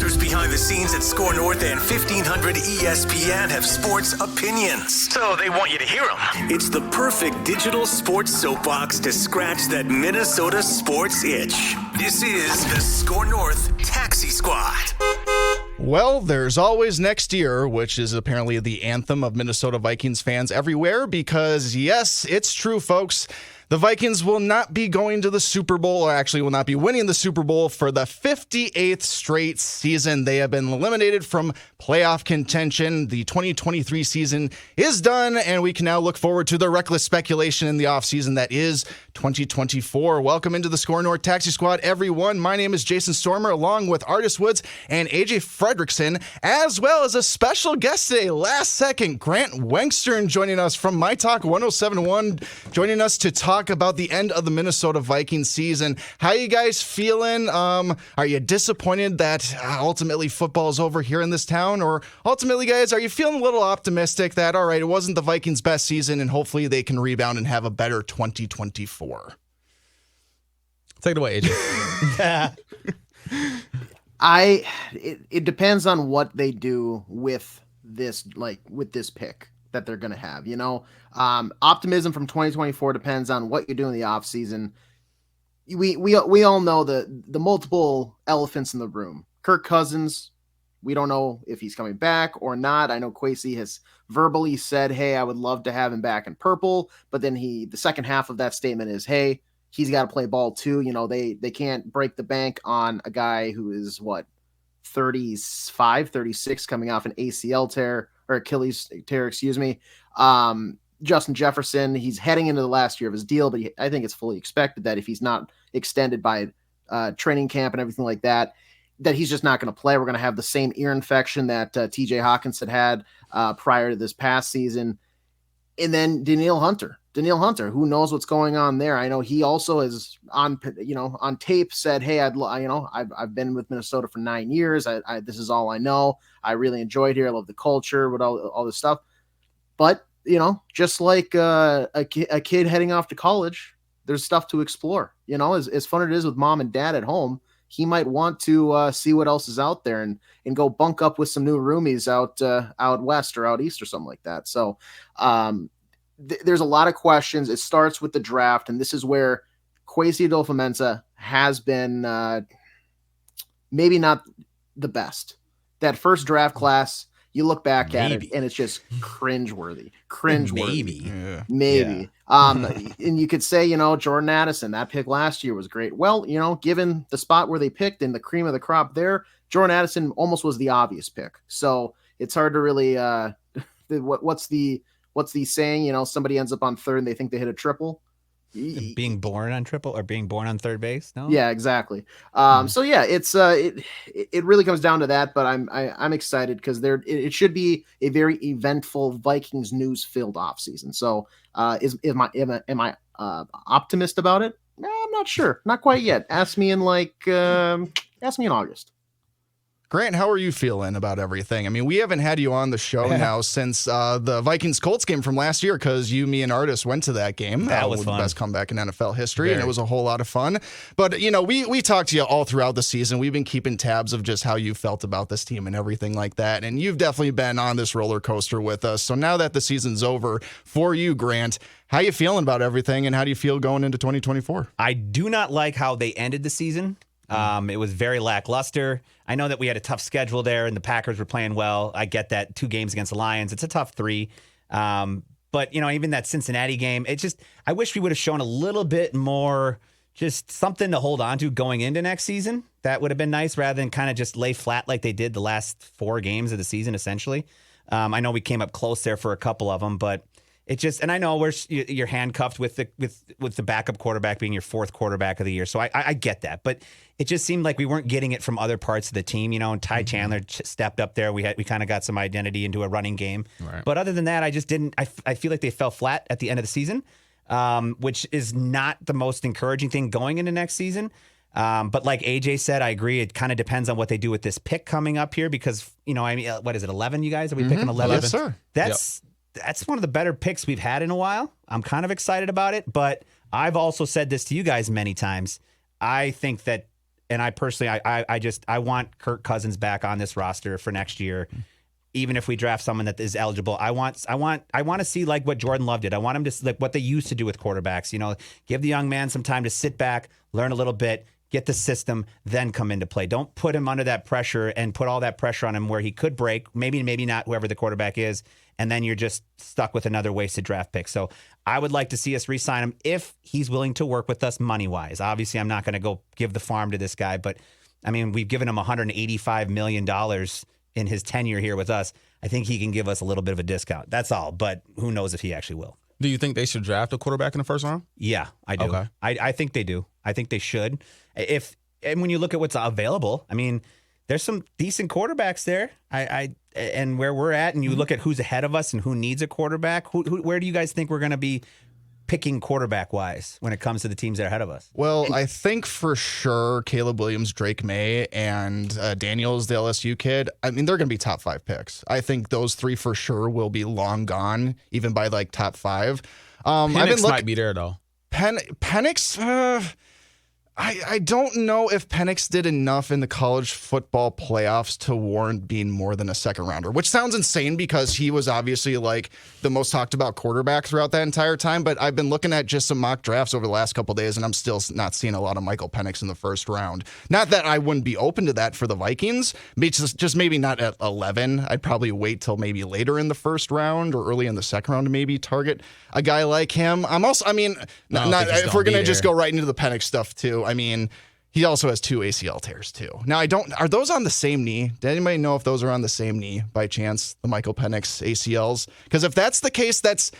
Producers behind the scenes at SKOR North and 1500 ESPN have sports opinions, so they want you to hear them. It's the perfect digital sports soapbox to scratch that Minnesota sports itch. This is the SKOR North Taxi Squad. Well, there's always next year, which is apparently the anthem of Minnesota Vikings fans everywhere, because yes, it's true, folks. The Vikings will not be going to the Super Bowl, or actually will not be winning the Super Bowl for the 58th straight season. They have been eliminated from playoff contention. The 2023 season is done, and we can now look forward to the reckless speculation in the offseason that is 2024. Welcome into the SKOR North Taxi Squad, everyone. My name is Jason Stormer, along with Artis Woods and AJ Fredrickson, as well as a special guest today, last second, Grant Wenkstern, joining us from myTalk 1071, joining us to talk about the end of the Minnesota Vikings season. How you guys feeling? Are you disappointed that ultimately football is over here in this town? Or ultimately, guys, are you feeling a little optimistic that, all right, it wasn't the Vikings' best season and hopefully they can rebound and have a better 2024? Take it away, AJ. It depends on what they do with this pick that they're going to have, optimism from 2024 depends on what you do in the off season. We all know the multiple elephants in the room. Kirk Cousins, we don't know if he's coming back or not. I know Kwesi has verbally said, hey, I would love to have him back in purple. But then the second half of that statement is, hey, he's got to play ball too. They can't break the bank on a guy who is 35, 36 coming off an ACL tear or Achilles tear, excuse me. Justin Jefferson, he's heading into the last year of his deal, but I think it's fully expected that if he's not extended by training camp and everything like that, that he's just not going to play. We're going to have the same ear infection that TJ Hawkins had prior to this past season. And then Danielle Hunter, who knows what's going on there? I know he also is on tape said, hey, I've been with Minnesota for 9 years. This is all I know. I really enjoyed here. I love the culture with all this stuff. But, just like a kid heading off to college, there's stuff to explore. As fun as it is with mom and dad at home, he might want to see what else is out there and go bunk up with some new roomies out west or out east or something like that. So there's a lot of questions. It starts with the draft, and this is where Kwesi Adolfo-Mensah has been maybe not the best. That first draft class, you look back at it, and it's just cringeworthy. Maybe. And you could say, Jordan Addison, that pick last year was great. Well, given the spot where they picked and the cream of the crop there, Jordan Addison almost was the obvious pick. So it's hard to really what's the saying? Somebody ends up on third and they think they hit a triple. Being born on triple or being born on third base? No. Yeah, exactly. So yeah, it's it really comes down to that. But I'm excited because it should be a very eventful Vikings news filled offseason. So am I optimist about it? No, I'm not sure. Not quite yet. Ask me in August. Grant, how are you feeling about everything? I mean, we haven't had you on the show now since the Vikings-Colts game from last year because you, me, and Artis went to that game. That was fun. The best comeback in NFL history, and it was a whole lot of fun. But, we talked to you all throughout the season. We've been keeping tabs of just how you felt about this team and everything like that, and you've definitely been on this roller coaster with us. So now that the season's over for you, Grant, how you feeling about everything, and how do you feel going into 2024? I do not like how they ended the season. It was very lackluster. I know that we had a tough schedule there and the Packers were playing well. I get that. 2 games against the Lions. It's a tough 3. But, even that Cincinnati game, I wish we would have shown a little bit more, just something to hold on to going into next season. That would have been nice rather than kind of just lay flat like they did the last 4 games of the season, essentially. I know we came up close there for a couple of them, but and I know you're handcuffed with the backup quarterback being your 4th quarterback of the year. So I get that, but it just seemed like we weren't getting it from other parts of the team, and Ty Chandler stepped up there. We kind of got some identity into a running game. Right. But other than that, I just didn't, I feel like they fell flat at the end of the season, which is not the most encouraging thing going into next season. But like AJ said, I agree. It kind of depends on what they do with this pick coming up here because, what is it, 11, you guys? Are we picking 11? Yes, sir. That's one of the better picks we've had in a while. I'm kind of excited about it, but I've also said this to you guys many times. I think that And I personally, I want Kirk Cousins back on this roster for next year. Even if we draft someone that is eligible, I want to see like what Jordan Love did. I want him to like what they used to do with quarterbacks. Give the young man some time to sit back, learn a little bit, get the system, then come into play. Don't put him under that pressure and put all that pressure on him where he could break, maybe not, whoever the quarterback is, and then you're just stuck with another wasted draft pick. So I would like to see us re-sign him if he's willing to work with us money-wise. Obviously, I'm not going to go give the farm to this guy, but I mean, we've given him $185 million in his tenure here with us. I think he can give us a little bit of a discount. That's all, but who knows if he actually will. Do you think they should draft a quarterback in the first round? Yeah, I do. Okay. I think they do. I think they should. And when you look at what's available, I mean, there's some decent quarterbacks there. And where we're at, and you look at who's ahead of us and who needs a quarterback, where do you guys think we're going to be picking quarterback-wise when it comes to the teams that are ahead of us? Well, I think for sure Caleb Williams, Drake May, and Daniels, the LSU kid, I mean, they're going to be top 5 picks. I think those 3 for sure will be long gone, even by like top 5. Penix might be there, though. Penix, I don't know if Penix did enough in the college football playoffs to warrant being more than a second rounder, which sounds insane because he was obviously like the most talked about quarterback throughout that entire time. But I've been looking at just some mock drafts over the last couple of days, and I'm still not seeing a lot of Michael Penix in the first round. Not that I wouldn't be open to that for the Vikings, just maybe not at 11. I'd probably wait till maybe later in the first round or early in the second round to maybe target a guy like him. If we're going to just go right into the Penix stuff too, I mean, he also has 2 ACL tears too. Now, are those on the same knee? Did anybody know if those are on the same knee by chance, the Michael Penix ACLs? Because if that's the case, that's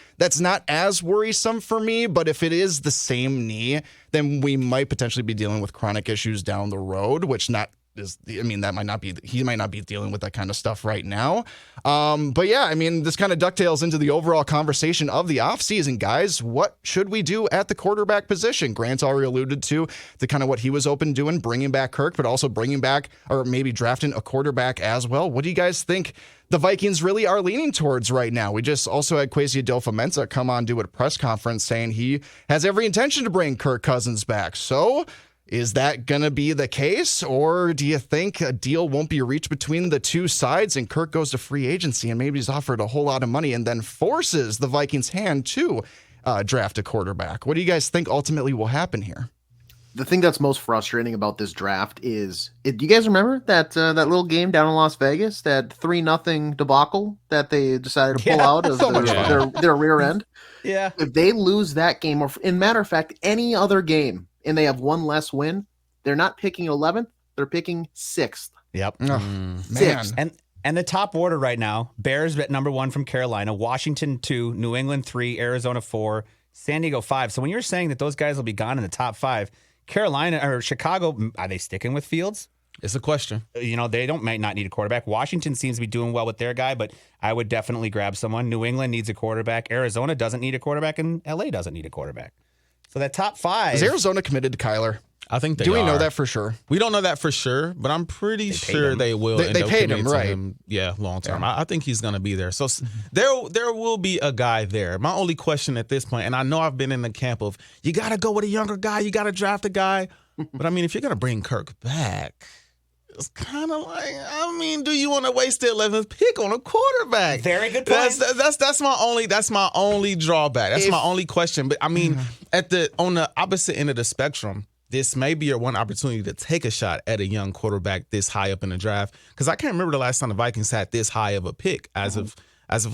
not as worrisome for me. But if it is the same knee, then we might potentially be dealing with chronic issues down the road, that might not be, he might not be dealing with that kind of stuff right now. But yeah, I mean, this kind of ducktails into the overall conversation of the offseason, guys. What should we do at the quarterback position? Grant's already alluded to kind of what he was open doing, bringing back Kirk, but also bringing back or maybe drafting a quarterback as well. What do you guys think the Vikings really are leaning towards right now? We just also had Kwesi Adolfo-Mensah come on, do a press conference saying he has every intention to bring Kirk Cousins back. So is that going to be the case, or do you think a deal won't be reached between the two sides and Kirk goes to free agency and maybe he's offered a whole lot of money and then forces the Vikings' hand to draft a quarterback? What do you guys think ultimately will happen here? The thing that's most frustrating about this draft is, do you guys remember that little game down in Las Vegas, that 3-0 debacle that they decided to pull out of their rear end? Yeah. If they lose that game, or in matter of fact, any other game, and they have one less win, they're not picking 11th, they're picking 6th. Yep. Sixth. And the top order right now, Bears at number 1 from Carolina, Washington 2, New England 3, Arizona 4, San Diego 5. So when you're saying that those guys will be gone in the top 5, Carolina or Chicago, are they sticking with Fields? It's a question. They might not need a quarterback. Washington seems to be doing well with their guy, but I would definitely grab someone. New England needs a quarterback. Arizona doesn't need a quarterback, and LA doesn't need a quarterback. So that top 5. Is Arizona committed to Kyler? I think they Do we are. know that for sure? We don't know that for sure, but I'm pretty sure they will. They paid him, right? Yeah, long term. Yeah. I think he's going to be there. So there will be a guy there. My only question at this point, and I know I've been in the camp of, you got to go with a younger guy, you got to draft a guy. But I mean, if you're going to bring Kirk back, it's kind of like, do you want to waste the 11th pick on a quarterback? Very good point. That's my only drawback. That's my only question. But I mean, on the opposite end of the spectrum, this may be your one opportunity to take a shot at a young quarterback this high up in the draft. Because I can't remember the last time the Vikings had this high of a pick as of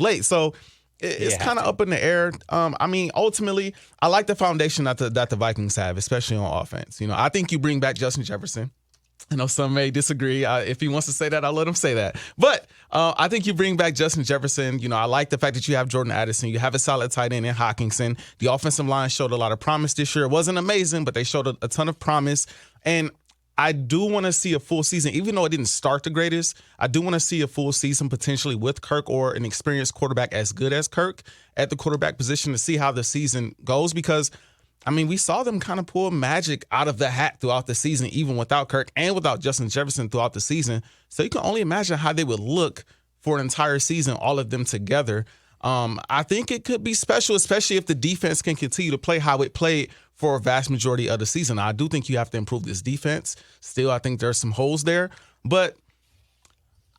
late. So it's kind of up in the air. Ultimately, I like the foundation that the Vikings have, especially on offense. I think you bring back Justin Jefferson. I know some may disagree. If he wants to say that, I'll let him say that. But I think you bring back Justin Jefferson. I like the fact that you have Jordan Addison. You have a solid tight end in Hockenson. The offensive line showed a lot of promise this year. It wasn't amazing, but they showed a ton of promise. And I do want to see a full season, even though it didn't start the greatest. I do want to see a full season potentially with Kirk or an experienced quarterback as good as Kirk at the quarterback position to see how the season goes, because we saw them kind of pull magic out of the hat throughout the season, even without Kirk and without Justin Jefferson throughout the season. So you can only imagine how they would look for an entire season, all of them together. I think it could be special, especially if the defense can continue to play how it played for a vast majority of the season. I do think you have to improve this defense. Still, I think there's some holes there, but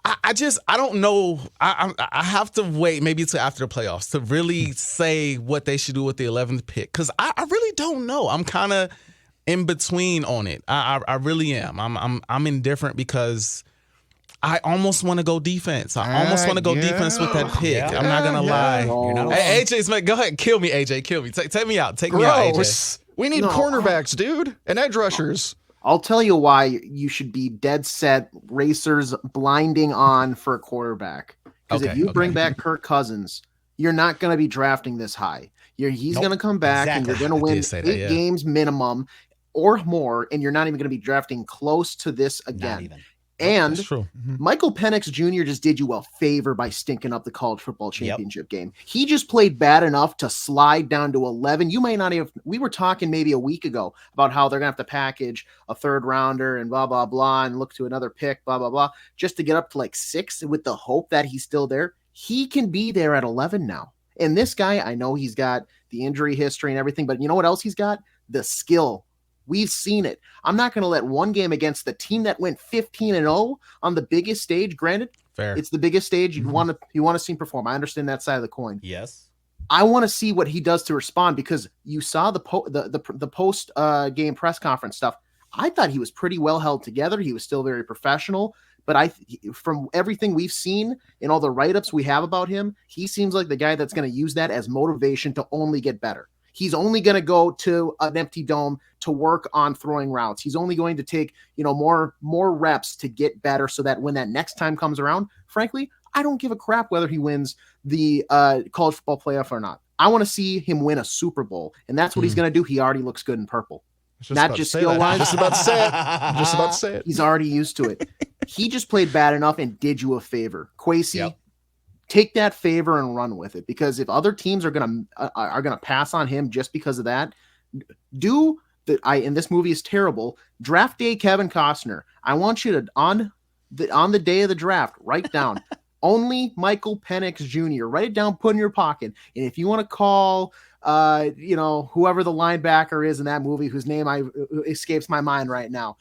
I don't know. I have to wait maybe till after the playoffs to really say what they should do with the 11th pick, because I really don't know. I'm kind of in between on it. I really am. I'm indifferent because I almost want to go defense. I almost want to go defense with that pick. I'm not gonna lie. You're not Hey, AJ's man, go ahead, kill me, AJ, kill me. Take me out. Take me out, AJ. We need cornerbacks, dude, and edge rushers. I'll tell you why you should be dead set, racers blinding on for a quarterback. Because if you bring back Kirk Cousins, you're not going to be drafting this high. He's going to come back and you're going to win 8 games minimum or more, and you're not even going to be drafting close to this again. Not even. And That's true. Michael Penix Jr. just did you a favor by stinking up the college football championship game. He just played bad enough to slide down to 11. You might not even, we were talking maybe a week ago about how they're going to have to package a 3rd rounder and blah, blah, blah, and look to another pick, blah, blah, blah, just to get up to like 6 with the hope that he's still there. He can be there at 11 now. And this guy, I know he's got the injury history and everything, but you know what else he's got? The skill. We've seen it. I'm not going to let one game against the team that went 15-0 on the biggest stage. Granted, it's the biggest stage you want to see him perform. I understand that side of the coin. Yes. I want to see what he does to respond, because you saw the post game press conference stuff. I thought he was pretty well held together. He was still very professional, but from everything we've seen in all the write-ups we have about him, he seems like the guy that's going to use that as motivation to only get better. He's only going to go to an empty dome to work on throwing routes. He's only going to take, more reps to get better, so that when that next time comes around, frankly, I don't give a crap whether he wins the college football playoff or not. I want to see him win a Super Bowl, and that's what he's going to do. He already looks good in purple. Not just skill-wise. Just about to say it. He's already used to it. He just played bad enough and did you a favor. Kwesi, take that favor and run with it, because if other teams are gonna pass on him just because of that, and this movie is terrible. Draft day, Kevin Costner. I want you to on the day of the draft, write down only Michael Penix Jr. Write it down, put it in your pocket, and if you want to call, whoever the linebacker is in that movie, whose name escapes my mind right now.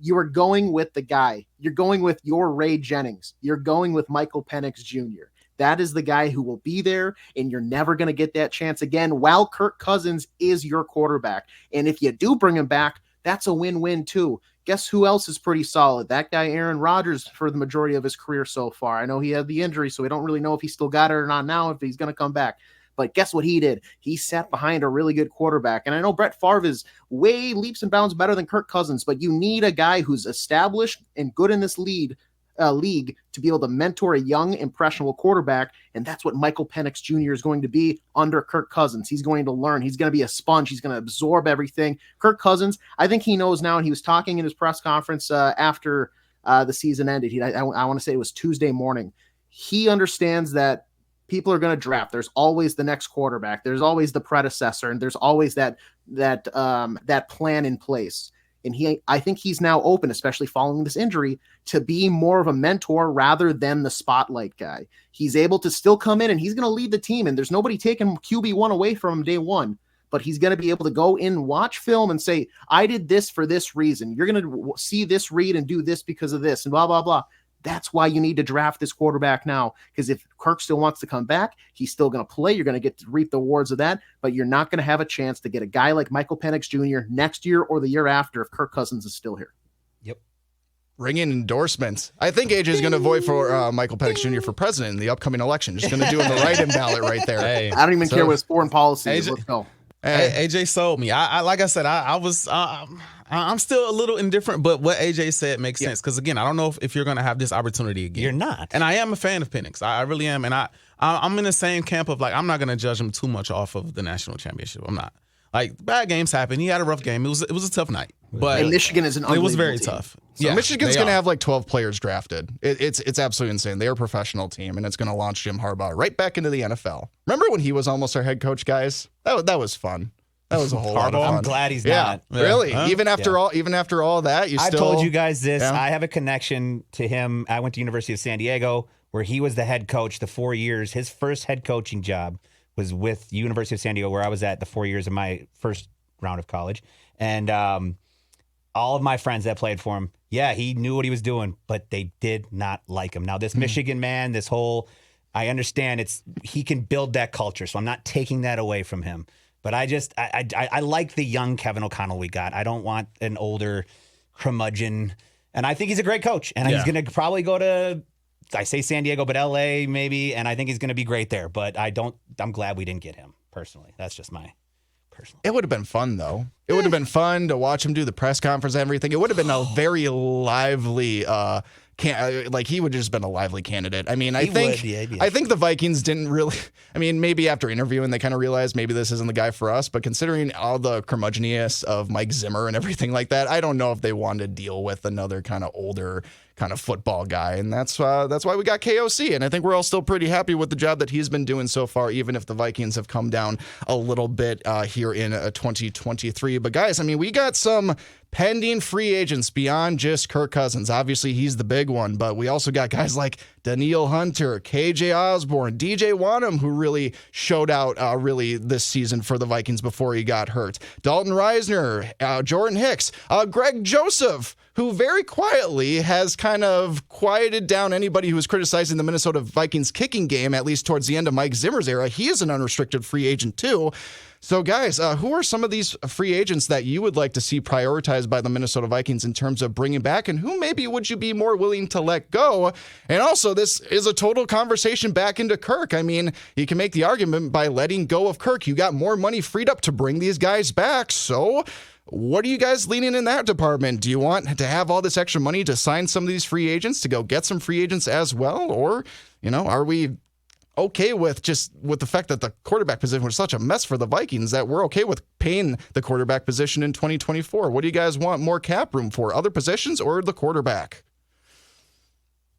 You are going with the guy. You're going with your Ray Jennings. You're going with Michael Penix Jr. That is the guy who will be there, and you're never going to get that chance again while Kirk Cousins is your quarterback. And if you do bring him back, that's a win-win too. Guess who else is pretty solid? That guy, Aaron Rodgers, for the majority of his career so far. I know he had the injury, so we don't really know if he still got it or not now, if he's going to come back. But guess what he did? He sat behind a really good quarterback. And I know Brett Favre is way leaps and bounds better than Kirk Cousins, but you need a guy who's established and good in this league to be able to mentor a young, impressionable quarterback. And that's what Michael Penix Jr. is going to be under Kirk Cousins. He's going to learn. He's going to be a sponge. He's going to absorb everything. Kirk Cousins, I think he knows now, and he was talking in his press conference after the season ended. I want to say it was Tuesday morning. He understands that people are going to draft. There's always the next quarterback. There's always the predecessor, and there's always that plan in place. And I think he's now open, especially following this injury, to be more of a mentor rather than the spotlight guy. He's able to still come in and he's going to lead the team, and there's nobody taking QB1 away from him day one, but he's going to be able to go in, watch film and say, I did this for this reason. You're going to see this read and do this because of this and blah, blah, blah. That's why you need to draft this quarterback now, because if Kirk still wants to come back, he's still going to play. You're going to get to reap the rewards of that, but you're not going to have a chance to get a guy like Michael Penix Jr. next year or the year after if Kirk Cousins is still here. Yep. Ring in endorsements. I think AJ is going to vote for Michael Penix Jr. for president in the upcoming election. Just going to do the write-in ballot right there. Hey, I don't even care what his foreign policy is. Let's go. Hey, AJ sold me. I like I said, I'm still a little indifferent, but what AJ said makes sense. Because again, I don't know if you're going to have this opportunity again. You're not. And I am a fan of Penix. I really am. And I'm in the same camp of like, I'm not going to judge him too much off of the national championship. I'm not. Like, bad games happen. He had a rough game. It was a tough night. But and Michigan is an it was very team. tough. So yeah, Michigan's going to have like 12 players drafted. It's absolutely insane. They're a professional team, and it's going to launch Jim Harbaugh right back into the NFL. Remember when he was almost our head coach, guys? That was fun. That was a whole lot of fun. I'm glad he's Yeah, not. really. Huh? Even after all that, you I've still. told you guys this. Yeah. I have a connection to him. I went to University of San Diego, where he was the head coach the 4 years. His first head coaching job was with University of San Diego, where I was at the 4 years of my first round of college. And all of my friends that played for him, yeah, he knew what he was doing, but they did not like him. Now, this Michigan man, this whole, I understand he can build that culture, so I'm not taking that away from him. But I like the young Kevin O'Connell we got. I don't want an older curmudgeon. And I think he's a great coach. And he's going to probably go to, I say San Diego, but LA maybe. And I think he's going to be great there. But I'm glad we didn't get him personally. That's just my personal. It would have been fun, though. It would have been fun to watch him do the press conference and everything. It would have been a very lively he would have just been a lively candidate. I mean, I think the Vikings didn't really. I mean, maybe after interviewing, they kind of realized maybe this isn't the guy for us. But considering all the curmudgeonness of Mike Zimmer and everything like that, I don't know if they wanted to deal with another kind of older kind of football guy, and that's why we got KOC. And I think we're all still pretty happy with the job that he's been doing so far, even if the Vikings have come down a little bit here in 2023. But guys, I mean, we got some pending free agents beyond just Kirk Cousins. Obviously, he's the big one, but we also got guys like Danielle Hunter, K.J. Osborn, DJ Wonnum, who really showed out really this season for the Vikings before he got hurt. Dalton Reisner, Jordan Hicks, Greg Joseph, who very quietly has kind of quieted down anybody who was criticizing the Minnesota Vikings kicking game, at least towards the end of Mike Zimmer's era. He is an unrestricted free agent too. So, guys, who are some of these free agents that you would like to see prioritized by the Minnesota Vikings in terms of bringing back, and who maybe would you be more willing to let go? And also, this is a total conversation back into Kirk. I mean, you can make the argument by letting go of Kirk. You got more money freed up to bring these guys back. So, what are you guys leaning in that department? Do you want to have all this extra money to sign some of these free agents, to go get some free agents as well? Or, are we okay with the fact that the quarterback position was such a mess for the Vikings that we're okay with paying the quarterback position in 2024? What do you guys want more cap room for? Other positions or the quarterback?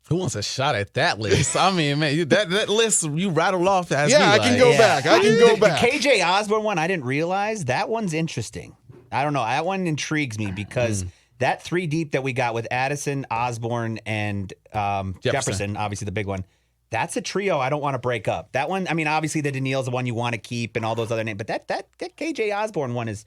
Who wants a shot at that list? I mean, man, that list you rattled off. I can go back. I can go back. The KJ Osborn one, I didn't realize. That one's interesting. I don't know. That one intrigues me because that three deep that we got with Addison, Osborn, and Jefferson, obviously the big one, that's a trio I don't want to break up. That one, I mean, obviously the Danielle's the one you want to keep and all those other names, but that KJ Osborn one is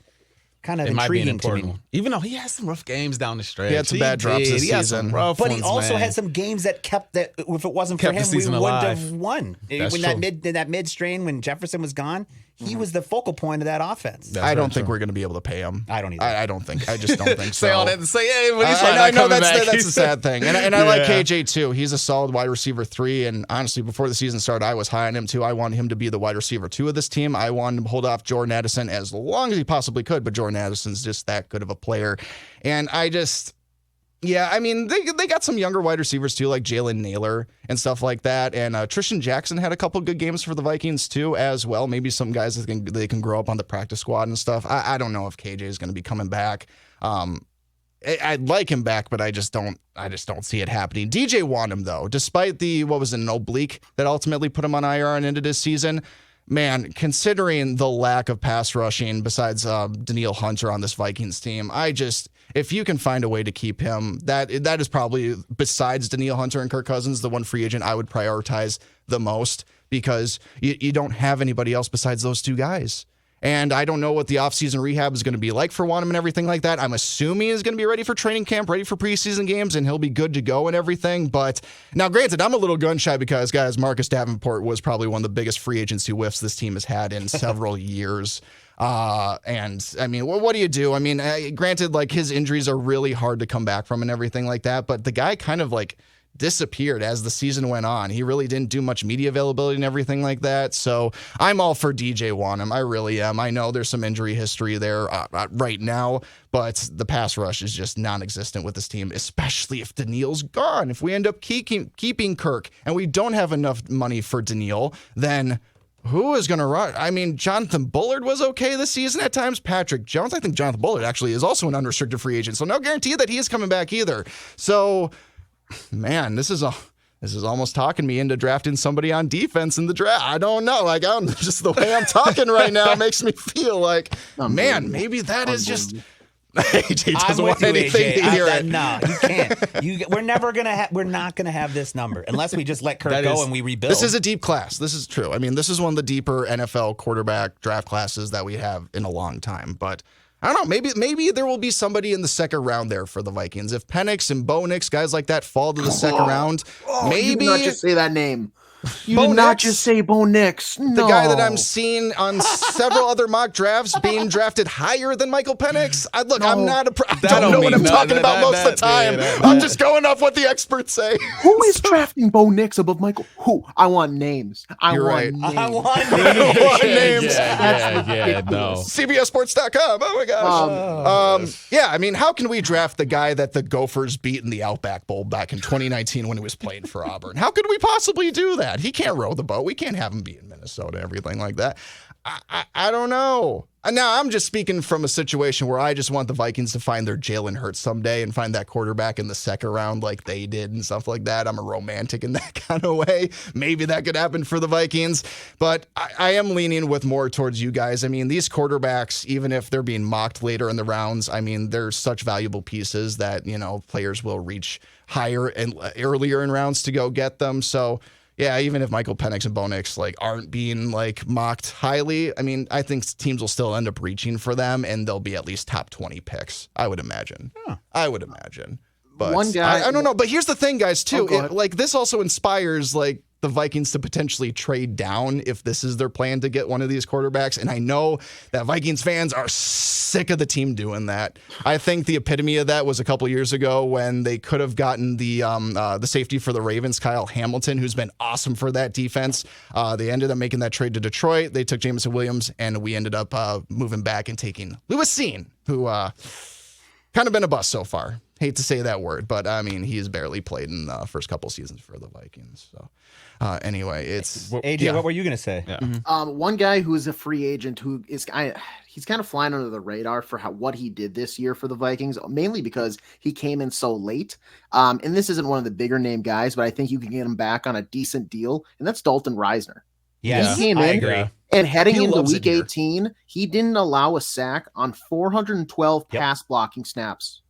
kind of intriguing to me. Even though he had some rough games down the stretch. He had some bad drops this season. But he also had some games that kept that, if it wasn't for him, we wouldn't have won. That mid strain when Jefferson was gone, he was the focal point of that offense. I don't think we're going to be able to pay him. I don't either. I just don't think so. Say all that to say, hey, when he's I know that's back. That's a sad thing. And I like KJ too. He's a solid wide receiver 3. And honestly, before the season started, I was high on him too. I wanted him to be the wide receiver 2 of this team. I wanted him to hold off Jordan Addison as long as he possibly could. But Jordan Addison's just that good of a player. And I mean, they got some younger wide receivers too, like Jalen Naylor and stuff like that. And Tristan Jackson had a couple good games for the Vikings too, as well. Maybe some guys that they can grow up on the practice squad and stuff. I don't know if KJ is going to be coming back. I'd like him back, but I just don't see it happening. DJ Wonnum though, despite an oblique that ultimately put him on IR and ended his season. Man, considering the lack of pass rushing besides Danielle Hunter on this Vikings team, if you can find a way to keep him, that is probably, besides Danielle Hunter and Kirk Cousins, the one free agent I would prioritize the most, because you don't have anybody else besides those two guys. And I don't know what the offseason rehab is going to be like for Wonnum and everything like that. I'm assuming he's going to be ready for training camp, ready for preseason games, and he'll be good to go and everything. But now, granted, I'm a little gun shy because, guys, Marcus Davenport was probably one of the biggest free agency whiffs this team has had in several years. And I mean, what do you do? I mean, granted, like, his injuries are really hard to come back from and everything like that. But the guy kind of disappeared as the season went on. He really didn't do much media availability and everything like that. So I'm all for DJ Wonnum. I really am. I know there's some injury history there right now, but the pass rush is just non-existent with this team, especially if Danielle's gone. If we end up keeping Kirk and we don't have enough money for Danielle, then who is going to run? I mean, Jonathan Bullard was okay this season at times. Patrick Jones, I think Jonathan Bullard actually is also an unrestricted free agent. So no guarantee that he is coming back either. So man, this is This is almost talking me into drafting somebody on defense in the draft. I don't know. Like, just the way I'm talking right now makes me feel like, man, maybe that is just. AJ doesn't want anything to hear it. No, you can't. We're not gonna have this number unless we just let Kirk go and we rebuild. This is a deep class. This is true. I mean, this is one of the deeper NFL quarterback draft classes that we have in a long time. But I don't know. Maybe there will be somebody in the second round there for the Vikings. If Penix and Bo Nix, guys like that, fall to the second round, maybe. You did not just say that name. You did not just say Bo Nix. No. The guy that I'm seeing on several other mock drafts being drafted higher than Michael Penix. I'm not I don't know what I'm talking about most of the time. I'm just going off what the experts say. Who is drafting Bo Nix above Michael? Who? I want names. I want names. Yeah, no. CBSSports.com. Oh my gosh. Yeah, I mean, how can we draft the guy that the Gophers beat in the Outback Bowl back in 2019 when he was playing for Auburn? How could we possibly do that? He can't row the boat. We can't have him be in Minnesota, everything like that. I don't know. Now, I'm just speaking from a situation where I just want the Vikings to find their Jalen Hurts someday and find that quarterback in the second round like they did and stuff like that. I'm a romantic in that kind of way. Maybe that could happen for the Vikings. But I am leaning with more towards you guys. I mean, these quarterbacks, even if they're being mocked later in the rounds, I mean, they're such valuable pieces that, players will reach higher and earlier in rounds to go get them. So, yeah, even if Michael Penix and Bo Nix aren't being mocked highly, I mean, I think teams will still end up reaching for them, and they'll be at least top 20 picks. I would imagine. I would imagine. But one guy, I don't know. But here's the thing, guys. Too, this also inspires the Vikings to potentially trade down if this is their plan to get one of these quarterbacks. And I know that Vikings fans are sick of the team doing that. I think the epitome of that was a couple years ago when they could have gotten the safety for the Ravens, Kyle Hamilton, who's been awesome for that defense. They ended up making that trade to Detroit. They took Jameson Williams, and we ended up moving back and taking Lewis Cine, who kind of been a bust so far. Hate to say that word, but I mean, he's barely played in the first couple seasons for the Vikings. So anyway, it's AJ. What were you going to say? Yeah. One guy who is a free agent who is he's kind of flying under the radar for what he did this year for the Vikings, mainly because he came in so late. And this isn't one of the bigger name guys, but I think you can get him back on a decent deal, and that's Dalton Reisner. Yeah, he came in, and heading into week 18, he didn't allow a sack on 412 pass blocking snaps.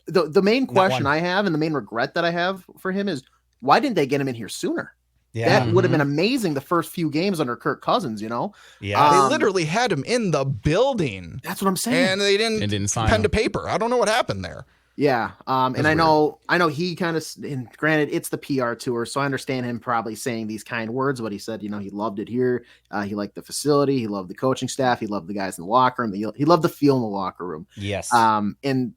The main question I have and the main regret that I have for him is, why didn't they get him in here sooner? Yeah. That would have been amazing the first few games under Kirk Cousins, Yeah. They literally had him in the building. That's what I'm saying. And they didn't sign pen him to paper. I don't know what happened there. Yeah. And I know he kind of, and granted, it's the PR tour, so I understand him probably saying these kind words, but he said, he loved it here. He liked the facility. He loved the coaching staff. He loved the guys in the locker room. He loved the feel in the locker room. Yes. And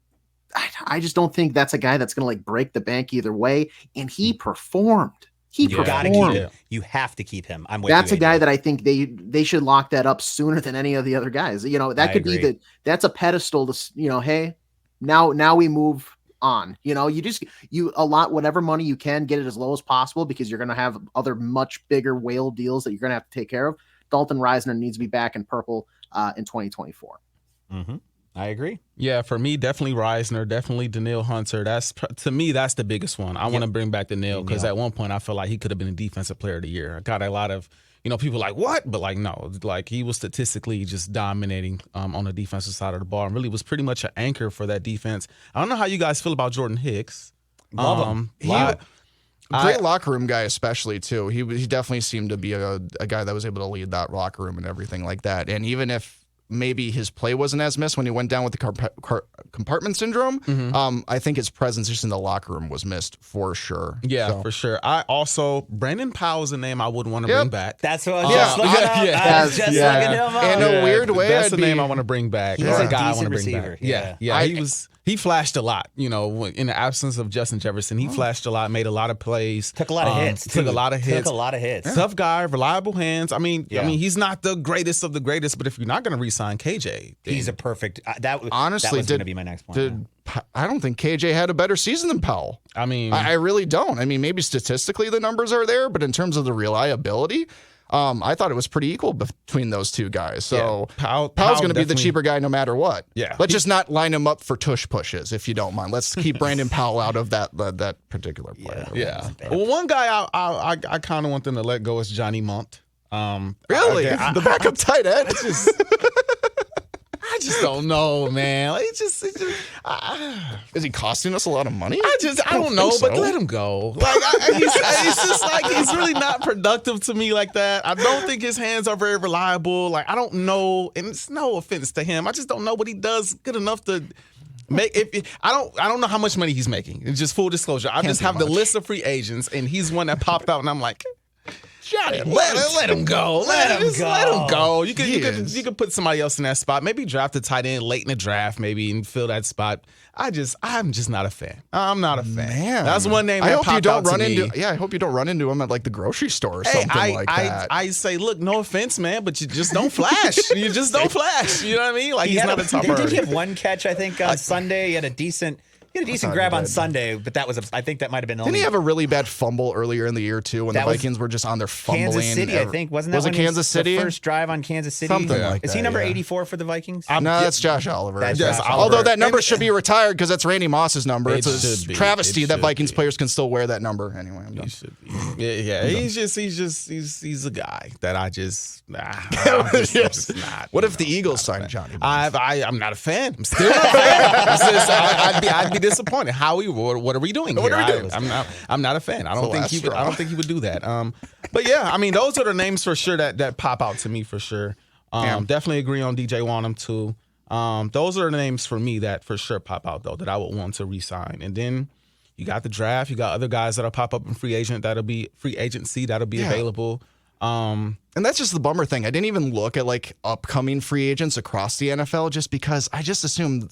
I just don't think that's a guy that's going to break the bank either way. And he performed. You gotta keep him. You have to keep him. I'm with That's you, a guy that I think they should lock that up sooner than any of the other guys. That could be that's a pedestal to, hey, now we move on. You allot whatever money you can, get it as low as possible, because you're going to have other much bigger whale deals that you're going to have to take care of. Dalton Reisner needs to be back in purple in 2024. Mm-hmm. I agree. Yeah, for me, definitely Reisner, definitely Danielle Hunter. To me, that's the biggest one. I want to bring back Danielle because at one point I felt like he could have been a defensive player of the year. I got a lot of, people like, what? But no, he was statistically just dominating on the defensive side of the ball and really was pretty much an anchor for that defense. I don't know how you guys feel about Jordan Hicks. Love him. Great locker room guy, especially too. He definitely seemed to be a guy that was able to lead that locker room and everything like that. And even if maybe his play wasn't as missed when he went down with the compartment syndrome, I think his presence just in the locker room was missed for sure. Yeah, for sure. Brandon Powell is a name I would want to bring back. That's what I was just looking up. I was just looking him up. In a weird way, that's the name I want to bring back. He's a guy I want to bring back. Yeah. He flashed a lot, in the absence of Justin Jefferson. He flashed a lot, made a lot of plays. Took a lot of hits. Took a lot of hits. Tough guy, reliable hands. I mean, he's not the greatest of the greatest, but if you're not going to re-sign KJ, he's a perfect. Honestly, that was going to be my next point. I don't think KJ had a better season than Powell. I mean, I really don't. I mean, maybe statistically the numbers are there, but in terms of the reliability, I thought it was pretty equal between those two guys. So Powell's going to be the cheaper guy no matter what. Yeah. Let's just not line him up for tush pushes, if you don't mind. Let's keep Brandon Powell out of that particular player. Yeah. Well, one guy I kind of want them to let go is Johnny Munt. Really? The backup tight end? I just don't know, man. Like, is he costing us a lot of money? I don't know, think so. but let him go. Like, he's just like, he's really not productive to me like that. I don't think his hands are very reliable. Like, I don't know, and it's no offense to him. I just don't know what he does good enough to make. I don't know how much money he's making. It's just full disclosure. I just have the list of free agents, and he's one that popped out, and I'm like, Johnny, let him go. Let him go. You could put somebody else in that spot. Maybe draft a tight end late in the draft, maybe, and fill that spot. I'm just not a fan. I'm not a fan. Man, that's one name. I hope you don't run into. Yeah, I hope you don't run into him at like the grocery store or something like that. I say, look, no offense, man, but you just don't flash. You just don't flash. You know what I mean? Like, he's not a top priority. Did he have one catch? I think on Sunday he had a decent. He had a decent grab on Sunday, but that was I think that might have been. Didn't he have a really bad fumble earlier in the year too when the Vikings were just on their fumbling? Kansas City, I think, wasn't that? Was it Kansas City? The first drive on Kansas City, something like that. Is he number 84 for the Vikings? No, that's Josh Oliver. Josh Oliver. Although that number should be retired because that's Randy Moss's number. It's a travesty that Vikings players can still wear that number. Anyway, I'm done. He should be. Yeah. He's a guy that I just. I'm just not. What if the Eagles signed Johnny? I'm not a fan. I'm still not a fan. I'd be disappointed. What are we doing here? I'm not a fan. I don't think he would do that. But yeah, I mean, those are the names for sure that pop out to me for sure. Definitely agree on DJ Wonnum too. Those are the names for me that for sure pop out though that I would want to re-sign. And then you got the draft. You got other guys that'll pop up in free agency that'll be available. And that's just the bummer thing. I didn't even look at like upcoming free agents across the NFL just because I just assumed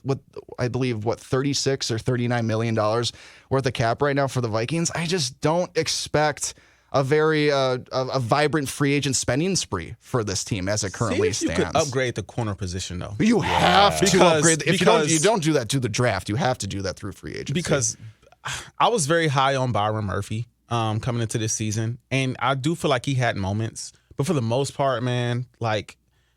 I believe 36 or $39 million worth of cap right now for the Vikings. I just don't expect a very a vibrant free agent spending spree for this team as it currently stands. You could upgrade the corner position though. You have to upgrade. If you don't do that through the draft, you have to do that through free agency. Because I was very high on Byron Murphy coming into this season, and I do feel like he had moments. But for the most part, man, like,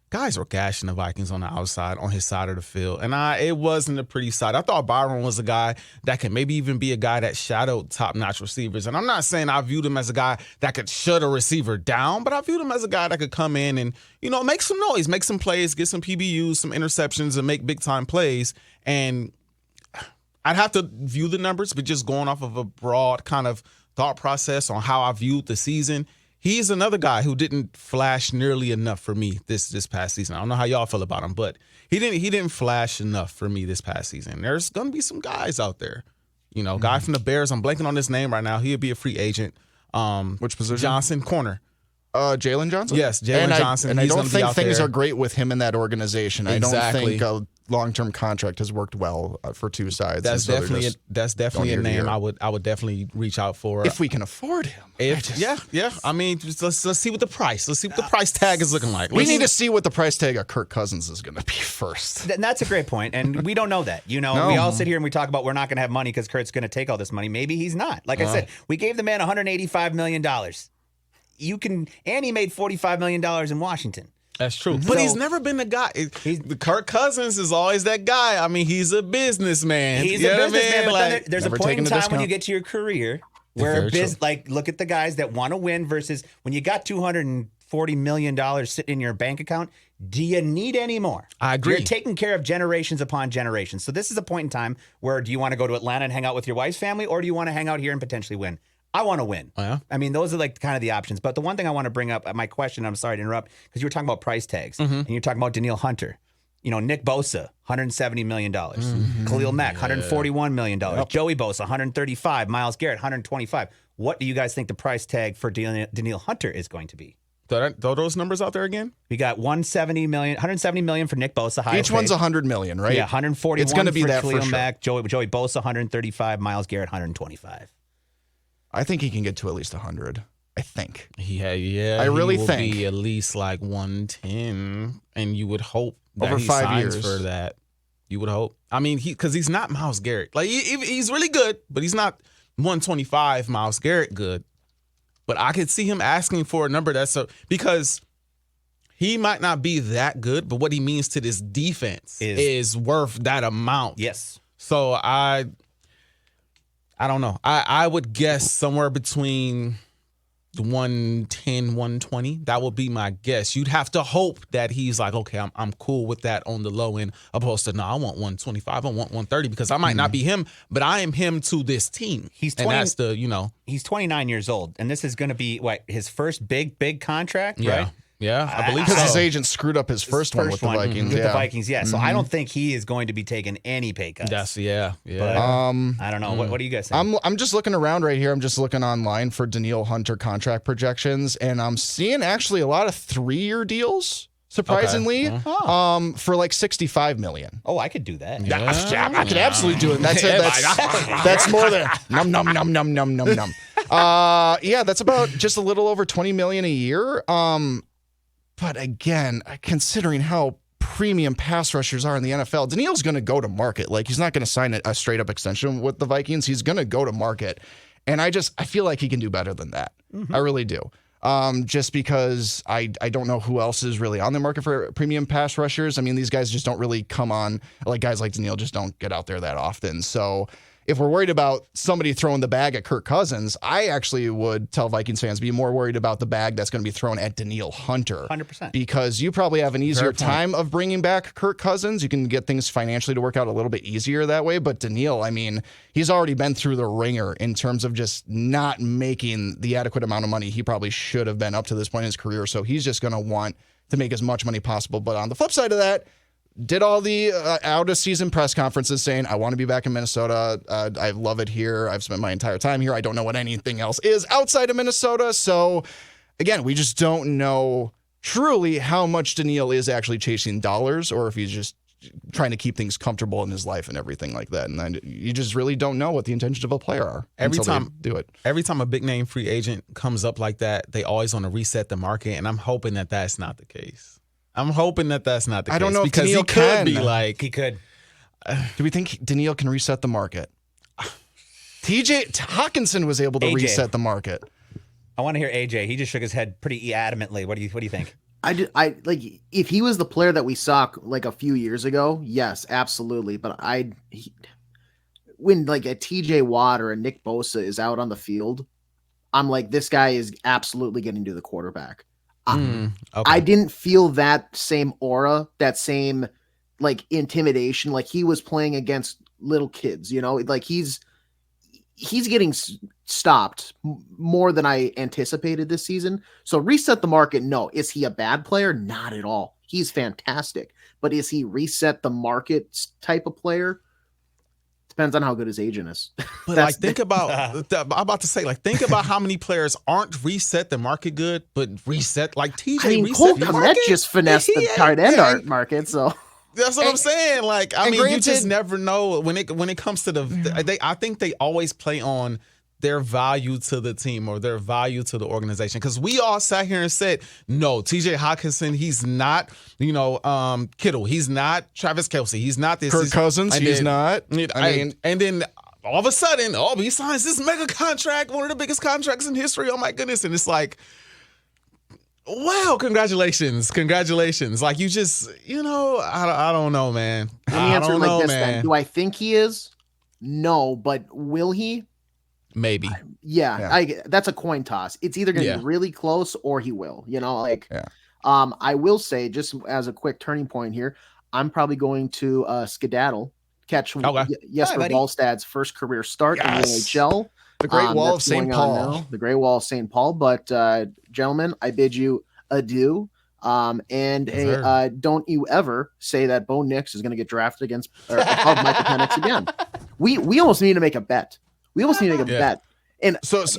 guys were gashing the Vikings on the outside, on his side of the field. And it wasn't a pretty sight. I thought Byron was a guy that could maybe even be a guy that shadowed top-notch receivers. And I'm not saying I viewed him as a guy that could shut a receiver down, but I viewed him as a guy that could come in and, make some noise, make some plays, get some PBUs, some interceptions, and make big-time plays. And I'd have to view the numbers, but just going off of a broad kind of thought process on how I viewed the season, he's another guy who didn't flash nearly enough for me this past season. I don't know how y'all feel about him, but he didn't flash enough for me this past season. There's gonna be some guys out there, guy from the Bears. I'm blanking on his name right now. He'll be a free agent. Which position? Johnson, corner. Jalen Johnson? Yes, Jalen Johnson. And I don't think things are great with him in that organization. Exactly. I don't think a long-term contract has worked well for two sides. That's definitely a name I would definitely reach out for if we can afford him. Yeah. I mean, let's see what the price tag is looking like. We need to see what the price tag of Kirk Cousins is going to be first. And that's a great point, and we don't know that. We all sit here and we talk about we're not going to have money because Kirk's going to take all this money. Maybe he's not. Like I said, we gave the man $185 million. And he made $45 million in Washington. That's true. But he's never been the guy. Kirk Cousins is always that guy. I mean, he's a businessman. He's a businessman, but then there's a point in time when you get to your career where look at the guys that want to win versus when you got $240 million sitting in your bank account, do you need any more? I agree. You're taking care of generations upon generations. So this is a point in time where do you want to go to Atlanta and hang out with your wife's family, or do you want to hang out here and potentially win? I want to win. Oh, yeah? I mean, those are like kind of the options. But the one thing I want to bring up, my question, I'm sorry to interrupt, because you were talking about price tags, and you're talking about Danielle Hunter. Nick Bosa, $170 million. Khalil Mack, $141 million. Yep. Joey Bosa, $135. Myles Garrett, $125. What do you guys think the price tag for Danielle Hunter is going to be? Throw those numbers out there again. We got $170 million for Nick Bosa. Each one's $100 million, right? Yeah, $141. It's going to be for that Khalil for sure. Mack, Joey Bosa, $135. Myles Garrett, $125. I think he can get to at least 100. I think. Yeah. I really he will think be at least like 110, and you would hope that over he 5 signs years for that. You would hope. I mean, because he's not Myles Garrett. Like he's really good, but he's not 125 Myles Garrett good. but I could see him asking for a number because he might not be that good, but what he means to this defense is worth that amount. Yes. So I don't know. I would guess somewhere between 110, 120. That would be my guess. You'd have to hope that he's like, okay, I'm cool with that on the low end, opposed to, no, I want 125, I want 130, because I might not be him, but I am him to this team. He's 20, and that's the, He's 29 years old, and this is going to be, his first big contract, right? Yeah, I believe Because so. his agent screwed up his first one with the Vikings. With the Vikings, yeah. So I don't think he is going to be taking any pay cuts. But, I don't know. What do you guys think? I'm just looking around right here. I'm just looking online for Danielle Hunter contract projections, and I'm seeing actually a lot of 3-year deals. Surprisingly, for like $65 million. Oh, I could do that. I could absolutely do it. That's more than num. Yeah, that's about just a little over $20 million a year. But again, considering how premium pass rushers are in the NFL, Danielle's going to go to market. Like, he's not going to sign a straight up extension with the Vikings. He's going to go to market, and I feel like he can do better than that. I really do. Just because I don't know who else is really on the market for premium pass rushers. I mean, these guys just don't really come on, like guys like Danielle just don't get out there that often. So if we're worried about somebody throwing the bag at Kirk Cousins, I actually would tell Vikings fans be more worried about the bag that's going to be thrown at Danielle Hunter. 100%. Because you probably have an easier time of bringing back Kirk Cousins. You can get things financially to work out a little bit easier that way. But Danielle, I mean, he's already been through the ringer in terms of just not making the adequate amount of money he probably should have been up to this point in his career. So he's just going to want to make as much money possible. But on the flip side of that, did all the out-of-season press conferences saying, I want to be back in Minnesota. I love it here. I've spent my entire time here. I don't know what anything else is outside of Minnesota. So, again, we just don't know truly how much Danielle is actually chasing dollars or if he's just trying to keep things comfortable in his life and everything like that. And then you just really don't know what the intentions of a player are every until time they do it. Every time a big-name free agent comes up like that, they always want to reset the market, and I'm hoping that that's not the case. I'm hoping that that's not the case. I don't know if because Danielle he could can. be like He could. Do we think Danielle can reset the market? TJ Hawkinson was able to AJ. reset the market. I want to hear AJ. He just shook his head pretty adamantly. What do you think? I like if he was the player that we saw like a few years ago, yes, absolutely. But when like a TJ Watt or a Nick Bosa is out on the field, I'm like, this guy is absolutely getting to the quarterback. okay. I didn't feel that same aura, that same like intimidation. Like he was playing against little kids, like he's getting stopped more than I anticipated this season. So reset the market. No. Is he a bad player? Not at all. He's fantastic. But is he reset the market type of player? Depends on how good his agent is. But like, think about, I'm about to say, like, think about how many players aren't reset the market good, but reset, like TJ reset Cole the Kmet market. just finessed the tight end art market. So that's what I'm saying. Like, I mean, granted, you just never know when it comes to I think they always play on their value to the team or their value to the organization. Because we all sat here and said, no, TJ Hawkinson, he's not, Kittle. He's not Travis Kelce. He's not this. Kirk Cousins, he's not. And then all of a sudden, he signs this mega contract, one of the biggest contracts in history. Oh, my goodness. And it's like, wow, congratulations. Like, you just, I don't know, man. let me answer it like this then. Do I think he is? No, but will he? Maybe. Yeah. That's a coin toss. It's either going to be really close or he will, I will say, just as a quick turning point here, I'm probably going to skedaddle, catch Jesper Wallstad's first career start in the NHL. The Great Wall of St. Paul. The Great Wall of St. Paul. But gentlemen, I bid you adieu. Don't you ever say that Bo Nix is going to get drafted above Michael Penix again. We almost need to make a bet. And So is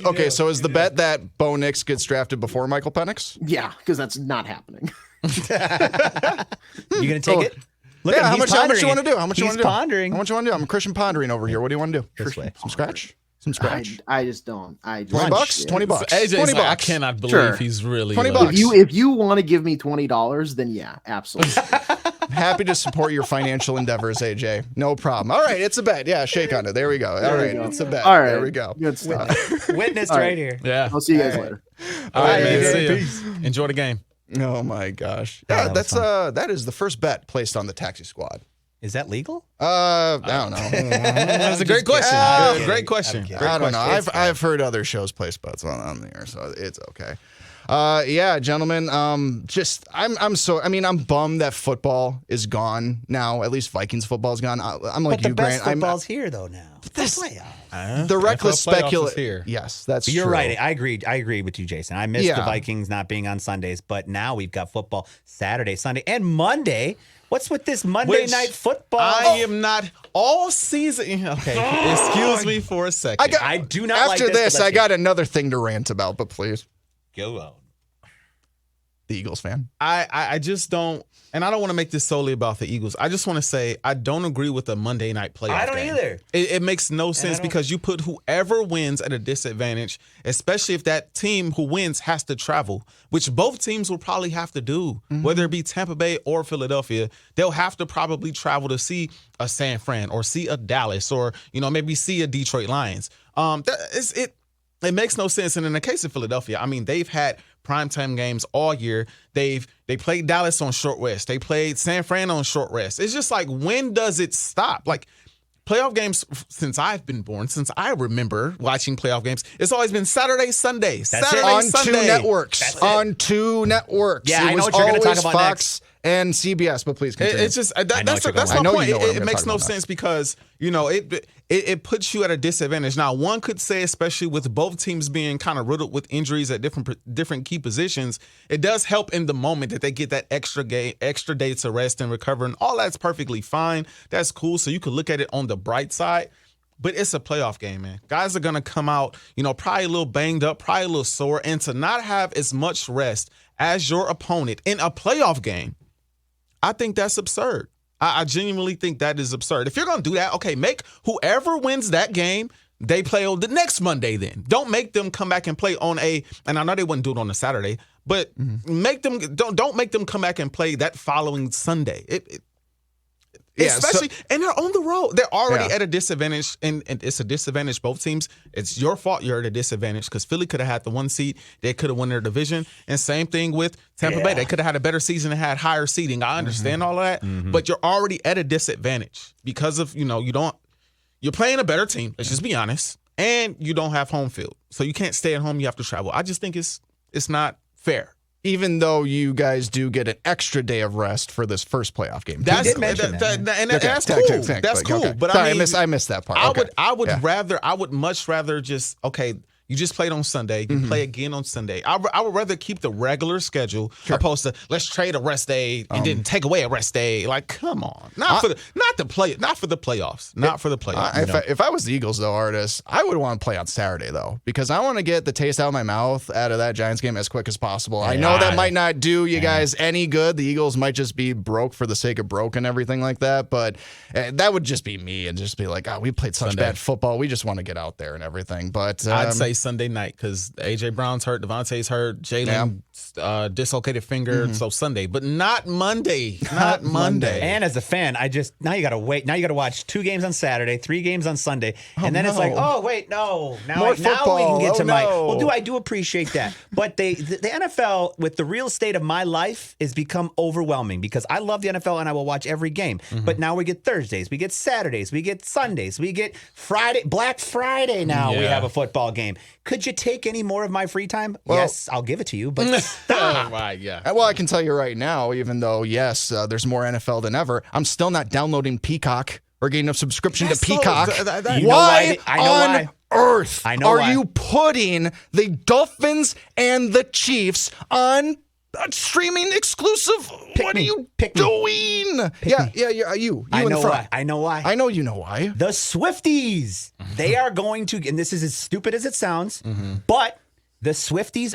the bet that Bo Nix gets drafted before Michael Penix? Yeah, because that's not happening. You gonna take it? Look How much you want to do? He's pondering. How much you want to do? I'm Christian pondering over here. What do you want to do? This way. Some scratch? I just don't. $20? $20. AJ's $20. I cannot believe he's really $20. like, If you want to give me $20, then yeah, absolutely. Happy to support your financial endeavors, AJ. No problem. All right, it's a bet. Yeah, shake on it. There we go. All right, it's a bet. All right. There we go. Good stuff. Witnessed All right right. here. Yeah. I'll see you guys later. All right, man. AJ. See ya. Enjoy the game. Oh my gosh. Yeah, Yeah, that was that's that is the first bet placed on the Taxi Squad. Is that legal? I don't know. That's a great question. kidding. Great question. kidding. Great I don't know. question. I've heard other shows place bets on there, so it's okay. Yeah, gentlemen. I'm bummed that football is gone now. At least Vikings football is gone. I'm like But the you, best Grant. football's here though now. This- Playoff. The reckless NFL playoffs is speculation. here. Yes, that's You're true. right. I agree with you, Jason. I miss Yeah. the Vikings not being on Sundays, but now we've got football Saturday, Sunday, and Monday. What's with this Monday Which night football? I am not all season. Okay, excuse me for a second. I do not like After this, this, but I let's got another thing to rant about, but please, go on. the Eagles fan. I just don't, and I don't want to make this solely about the Eagles. I just want to say I don't agree with the Monday night playoff. I don't game. either. It makes no sense don't- because you put whoever wins at a disadvantage, especially if that team who wins has to travel, which both teams will probably have to do, whether it be Tampa Bay or Philadelphia. They'll have to probably travel to see a San Fran or see a Dallas or maybe see a Detroit Lions. It makes no sense. And in the case of Philadelphia, I mean, they've had primetime games all year. They played Dallas on short rest. They played San Fran on short rest. It's just like, when does it stop? Like, playoff games, since I've been born, since I remember watching playoff games, it's always been Saturday, Sunday. Saturday, On Sunday. two networks. On two networks. Yeah, it I know was what you're gonna talk always about Fox and CBS, but please continue. It's just know that's what you're my gonna- I know point. you know what I'm It gonna makes talk no about now. sense because it puts you at a disadvantage. Now, one could say, especially with both teams being kind of riddled with injuries at different key positions, it does help in the moment that they get that extra day to rest and recover, and all that's perfectly fine. That's cool. So you could look at it on the bright side. But it's a playoff game, man. Guys are going to come out, probably a little banged up, probably a little sore. And to not have as much rest as your opponent in a playoff game, I think that's absurd. I genuinely think that is absurd. If you're going to do that, okay, make whoever wins that game, they play on the next Monday then. Don't make them come back and play on and I know they wouldn't do it on a Saturday, but don't make them come back and play that following Sunday. Especially, and they're on the road. They're already at a disadvantage, and it's a disadvantage both teams. It's your fault you're at a disadvantage because Philly could have had the one seed. They could have won their division. And same thing with Tampa Bay. They could have had a better season and had higher seeding. I understand all of that, but you're already at a disadvantage because of, you're playing a better team. Let's just be honest. And you don't have home field. So you can't stay at home. You have to travel. I just think it's not fair. Even though you guys do get an extra day of rest for this first playoff game. That's did mention that. That's cool. That's cool. Okay. But Sorry, I mean, I missed that part. I would Yeah. I would much rather just, you just played on Sunday. You play again on Sunday. I would rather keep the regular schedule opposed to let's trade a rest day and then take away a rest day. Like, come on, not for the playoffs. Not for the playoffs. If I was the Eagles, though, Artis, I would want to play on Saturday, though, because I want to get the taste out of my mouth out of that Giants game as quick as possible. I know that might not do you guys any good. The Eagles might just be broke for the sake of broke and everything like that, but that would just be me and just be like, we played such bad football. We just want to get out there and everything. But I'd say Sunday night because AJ Brown's hurt, Devontae's hurt, Jalen dislocated finger, so Sunday, but not Monday. Not Monday. And as a fan, now you got to wait. Now you got to watch 2 games on Saturday, 3 games on Sunday, and then it's like, oh wait, no, now we can get to I do appreciate that, but the NFL with the real estate of my life has become overwhelming because I love the NFL and I will watch every game. But now we get Thursdays, we get Saturdays, we get Sundays, we get Friday, Black Friday. Now we have a football game. Could you take any more of my free time? Yes, I'll give it to you, but stop. Well, I can tell you right now, even though, yes, there's more NFL than ever, I'm still not downloading Peacock or getting a subscription to Peacock. Why on earth are you putting the Dolphins and the Chiefs on streaming exclusive? What are you doing? You. I in know front. why. I know why. I know you know why. The Swifties. They are going to, and this is as stupid as it sounds, but the Swifties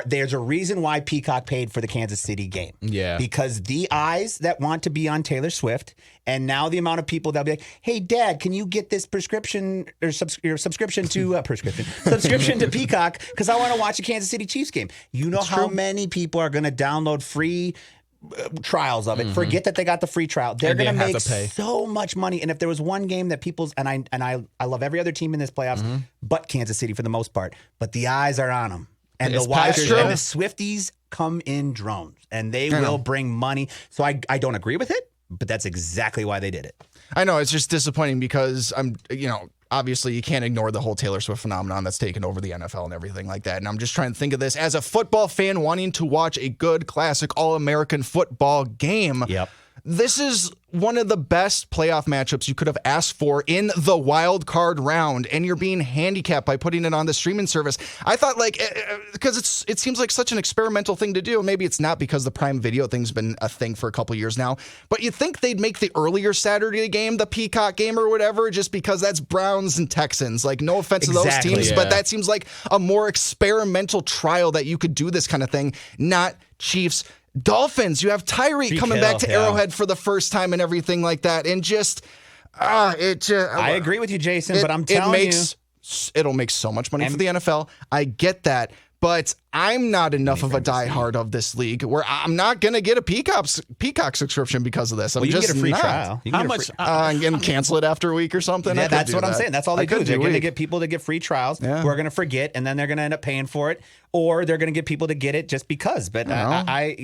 there's a reason why Peacock paid for the Kansas City game. Yeah. Because the eyes that want to be on Taylor Swift, and now the amount of people that'll be like, hey, Dad, can you get this prescription or subscription to subscription to Peacock because I want to watch a Kansas City Chiefs game. You know how many people are going to download free trials of it. Forget that they got the free trial. They're going to make so much money. And if there was one game that people's and I love every other team in this playoffs, but Kansas City for the most part. But the eyes are on them, and the watchers and the Swifties come in drones, and they will bring money. So I don't agree with it, but that's exactly why they did it. I know it's just disappointing because obviously you can't ignore the whole Taylor Swift phenomenon that's taken over the NFL and everything like that. And I'm just trying to think of this as a football fan wanting to watch a good classic All-American football game. Yep. This is one of the best playoff matchups you could have asked for in the wild card round, and you're being handicapped by putting it on the streaming service. I thought, because it seems like such an experimental thing to do. Maybe it's not because the Prime Video thing's been a thing for a couple years now, but you'd think they'd make the earlier Saturday game, the Peacock game or whatever, just because that's Browns and Texans. Like, no offense to those teams, but that seems like a more experimental trial that you could do this kind of thing, not Chiefs Dolphins. You have Tyreek coming back to Arrowhead for the first time and everything like that. And just, I agree with you, Jason, but I'm telling you. It'll make so much money for the NFL. I get that. But I'm not enough of a diehard of this league where I'm not going to get a Peacock subscrition because of this. You can get a free trial. How much? And cancel it after a week or something? Yeah, that's what I'm saying. That's all they do. They're going to get people to get free trials who are going to forget, and then they're going to end up paying for it, or they're going to get people to get it just because. But I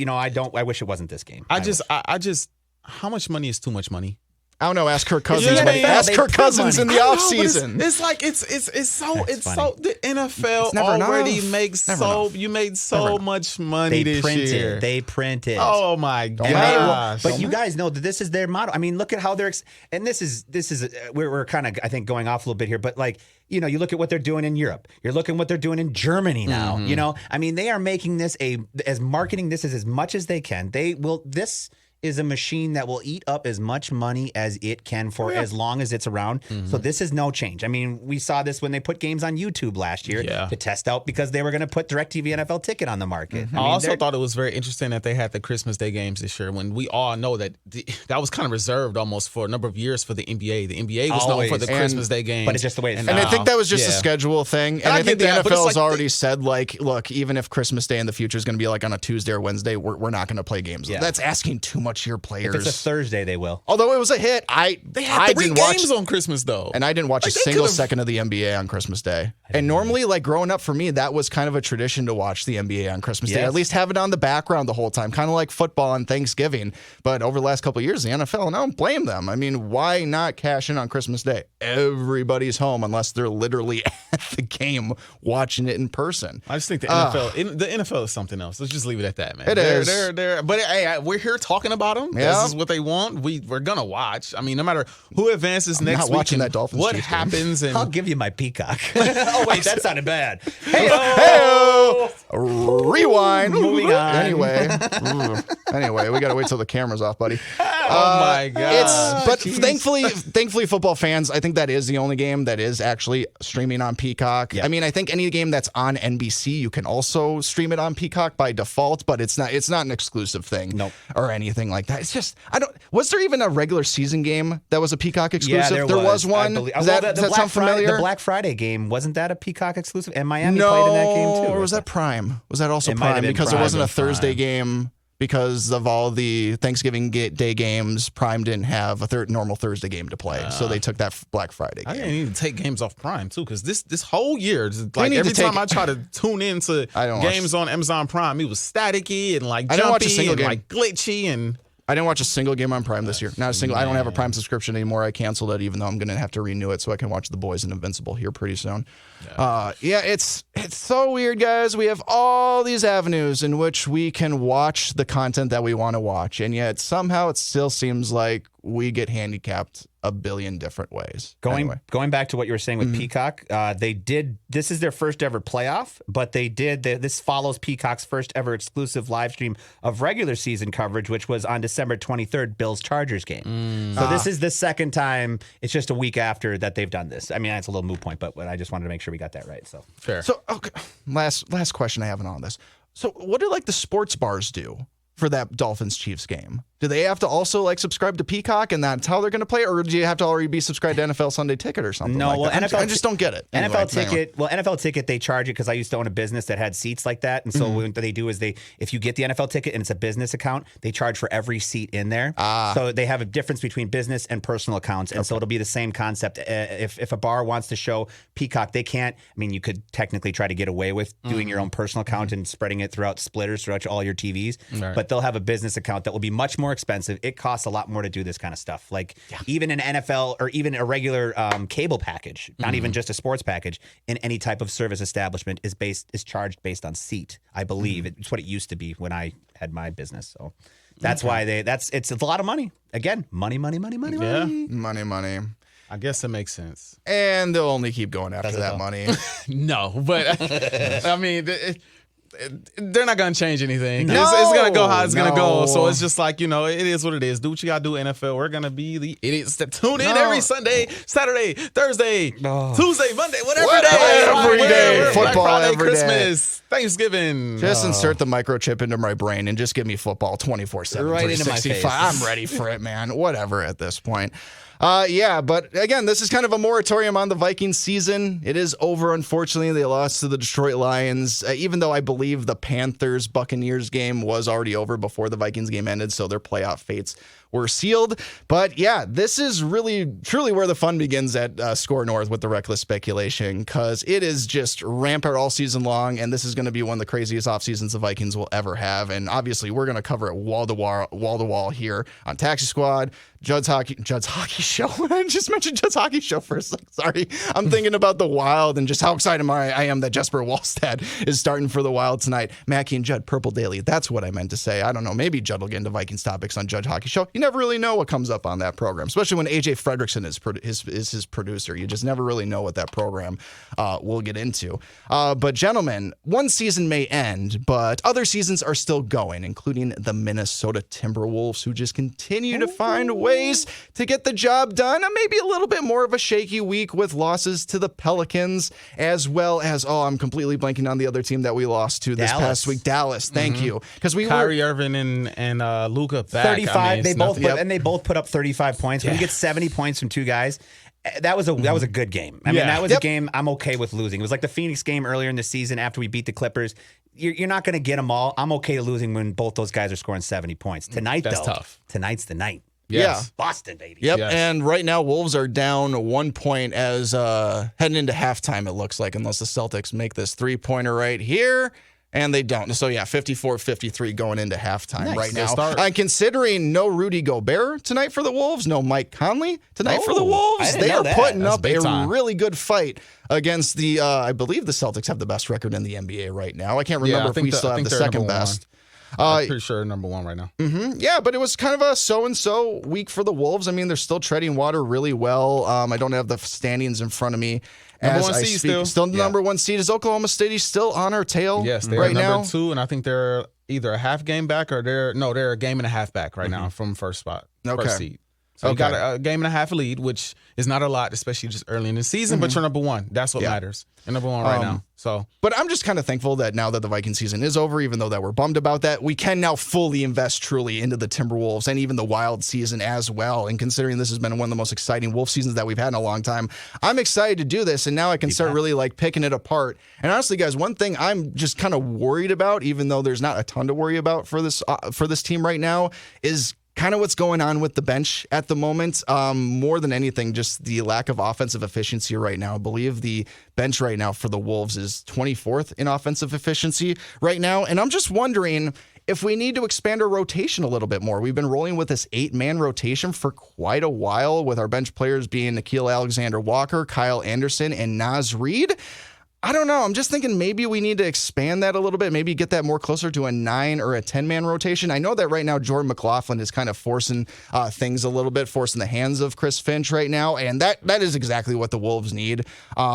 wish it wasn't this game. I just, how much money is too much money? I don't know. Ask Kirk Cousins. Ask Kirk Cousins in the offseason. It's like it's so the NFL already makes you made so much money this year. They print it. Oh my gosh! But you guys know that this is their model. I mean, look at how they're and this is we're kind of, I think, going off a little bit here, but you look at what they're doing in Europe. You're looking at what they're doing in Germany now. I mean, they are making this marketing this as much as they can. This is a machine that will eat up as much money as it can for as long as it's around. So this is no change. I mean, we saw this when they put games on YouTube last year to test out because they were going to put DirecTV NFL Ticket on the market. I also thought it was very interesting that they had the Christmas Day games this year when we all know that that was kind of reserved almost for a number of years for the NBA. The NBA was known for the Christmas Day games. But it's just the way it's And I think that was just a schedule thing. And I think the NFL has already said, look, even if Christmas Day in the future is going to be on a Tuesday or Wednesday, we're not going to play games. That's asking too much of your players. If it's a Thursday, they will. Although it was a hit, they had 3 games on Christmas though, and I didn't watch a single second of the NBA on Christmas Day. And normally, growing up for me, that was kind of a tradition to watch the NBA on Christmas Day. At least have it on the background the whole time, kind of like football on Thanksgiving. But over the last couple of years, the NFL, and I don't blame them. I mean, why not cash in on Christmas Day? Everybody's home unless they're literally at the game watching it in person. I just think the NFL is something else. Let's just leave it at that, man. It is. But hey, we're here talking about them. Yeah. This is what they want. We're gonna watch. I mean, no matter who advances next week, watching that Dolphins what Chiefs happens, game. and I'll give you my Peacock. Oh wait, that sounded bad. Hey-o! Rewind. Moving on. Anyway, we gotta wait till the camera's off, buddy. Oh my god! But thankfully, football fans, I think that is the only game that is actually streaming on Peacock. Yep. I mean, I think any game that's on NBC, you can also stream it on Peacock by default, but it's not an exclusive thing, or anything like that. It's just Was there even a regular season game that was a Peacock exclusive? Yeah, there was one. Does that sound familiar? The Black Friday game, wasn't that a Peacock exclusive? And Miami played in that game too. Or was that Prime? Was that also It might have Prime? been Because Prime. there wasn't a Thursday game because of all the Thanksgiving Day games. Prime didn't have a normal Thursday game to play, so they took that Black Friday game. I didn't need to take games off Prime too, because this whole year, every time I try to tune into games on Amazon Prime, it was staticky and jumpy and glitchy and. I didn't watch a single game on Prime this year. Not a single. I don't have a Prime subscription anymore. I canceled it, even though I'm going to have to renew it so I can watch The Boys and Invincible here pretty soon. It's so weird, guys. We have all these avenues in which we can watch the content that we want to watch, and yet somehow it still seems like we get handicapped a billion different ways. Going back to what you were saying with Peacock, this is their first ever playoff, but this follows Peacock's first ever exclusive live stream of regular season coverage, which was on December 23rd, Bills-Chargers game. So this is the second time. It's just a week after that they've done this. I mean, it's a little moot point, but I just wanted to make sure we got that right. So fair. So last question I have on all this. So what do the sports bars do for that Dolphins-Chiefs game? Do they have to also like subscribe to Peacock and that's how they're going to play? Or do you have to already be subscribed to NFL Sunday Ticket or something like that? I just don't get it. NFL Ticket, they charge it because I used to own a business that had seats like that. And so what they do is if you get the NFL Ticket and it's a business account, they charge for every seat in there. So they have a difference between business and personal accounts. And so it'll be the same concept. If a bar wants to show Peacock, they can't. I mean, you could technically try to get away with doing your own personal account and spreading it throughout splitters throughout all your TVs. Right. But they'll have a business account that will be much more expensive. It costs a lot more to do this kind of stuff. Like even an NFL or even a regular cable package, not even just a sports package, in any type of service establishment is charged based on seat. I believe it's what it used to be when I had my business. So that's why it's a lot of money. Again, money. Yeah. Money. I guess it makes sense. And they'll only keep going after that money. No, but I mean, they're not going to change anything. No, it's going to go how it's going to go. So it's just like, it is what it is. Do what you got to do, NFL. We're going to be the idiots that tune in every Sunday, Saturday, Thursday, Tuesday, Monday, whatever day. Every day. Football Friday, every Christmas, day. Thanksgiving. Just insert the microchip into my brain and just give me football 24/7. Right into my face. I'm ready for it, man. Whatever at this point. But again, this is kind of a moratorium on the Vikings season. It is over, unfortunately. They lost to the Detroit Lions, even though I believe the Panthers-Buccaneers game was already over before the Vikings game ended, so their playoff fates were sealed. But yeah, this is really, truly where the fun begins at SKOR North with the reckless speculation, because it is just rampant all season long, and this is going to be one of the craziest off seasons the Vikings will ever have. And obviously, we're going to cover it wall to wall here on Taxi Squad, Judd's Hockey Show. I just mentioned Judd's Hockey Show for a second. Sorry. I'm thinking about the Wild and just how excited I am that Jesper Wallstad is starting for the Wild tonight. Mackie and Judd, Purple Daily. That's what I meant to say. I don't know. Maybe Judd will get into Vikings topics on Judd's Hockey Show. You never really know what comes up on that program, especially when AJ Fredrickson is his producer. You just never really know what that program will get into. But gentlemen, one season may end, but other seasons are still going, including the Minnesota Timberwolves, who just continue to find ways to get the job done. Maybe a little bit more of a shaky week with losses to the Pelicans, as well as, I'm completely blanking on the other team that we lost to this past week. Dallas, thank you. Because Kyrie Irving and Luka back. 35. They both put up 35 points. When you get 70 points from two guys, that was a good game. I mean, that was a game I'm okay with losing. It was like the Phoenix game earlier in the season after we beat the Clippers. You're not going to get them all. I'm okay losing when both those guys are scoring 70 points. Tonight, that's tough. Tonight's the night. Yes. Yeah. Boston, baby. Yep. Yes. And right now, Wolves are down 1 point as heading into halftime, it looks like, unless the Celtics make this three-pointer right here. And they don't. So, 54-53 going into halftime right now. And considering no Rudy Gobert tonight for the Wolves, no Mike Conley tonight for the Wolves, they are putting up a really good fight against the, I believe the Celtics have the best record in the NBA right now. I can't remember if we still have the second best. I'm pretty sure number one right now. Yeah, but it was kind of a so-and-so week for the Wolves. I mean, they're still treading water really well. I don't have the standings in front of me. Number one seed still the number one seed. Is Oklahoma City still on our tail? Yes, they're right number now? 2, and I think they're either a half game back or they're a game and a half back right now from first spot, first seed. So you got a game and a half lead, which is not a lot, especially just early in the season, but you're number one. That's what matters. You're number one right now. But I'm just kind of thankful that now that the Viking season is over, even though that we're bummed about that, we can now fully invest truly into the Timberwolves and even the Wild season as well. And considering this has been one of the most exciting Wolf seasons that we've had in a long time, I'm excited to do this. And now I can start really like picking it apart. And honestly, guys, one thing I'm just kind of worried about, even though there's not a ton to worry about for this team right now, is kind of what's going on with the bench at the moment. More than anything, just the lack of offensive efficiency right now. I believe the bench right now for the Wolves is 24th in offensive efficiency right now. And I'm just wondering if we need to expand our rotation a little bit more. We've been rolling with this 8-man rotation for quite a while, with our bench players being Nickeil Alexander-Walker, Kyle Anderson, and Naz Reid. I don't know. I'm just thinking maybe we need to expand that a little bit, maybe get that more closer to a 9 or a 10-man rotation. I know that right now Jordan McLaughlin is kind of forcing things a little bit, forcing the hands of Chris Finch right now, and that is exactly what the Wolves need.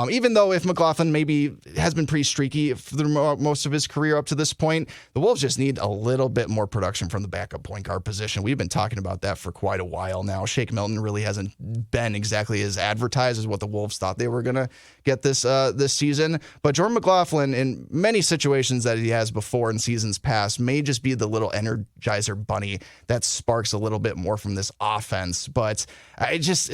Even though if McLaughlin maybe has been pretty streaky through most of his career up to this point, the Wolves just need a little bit more production from the backup point guard position. We've been talking about that for quite a while now. Shake Milton really hasn't been exactly as advertised as what the Wolves thought they were going to get this season. can, but Jordan McLaughlin, in many situations that he has before in seasons past, may just be the little energizer bunny that sparks a little bit more from this offense. But this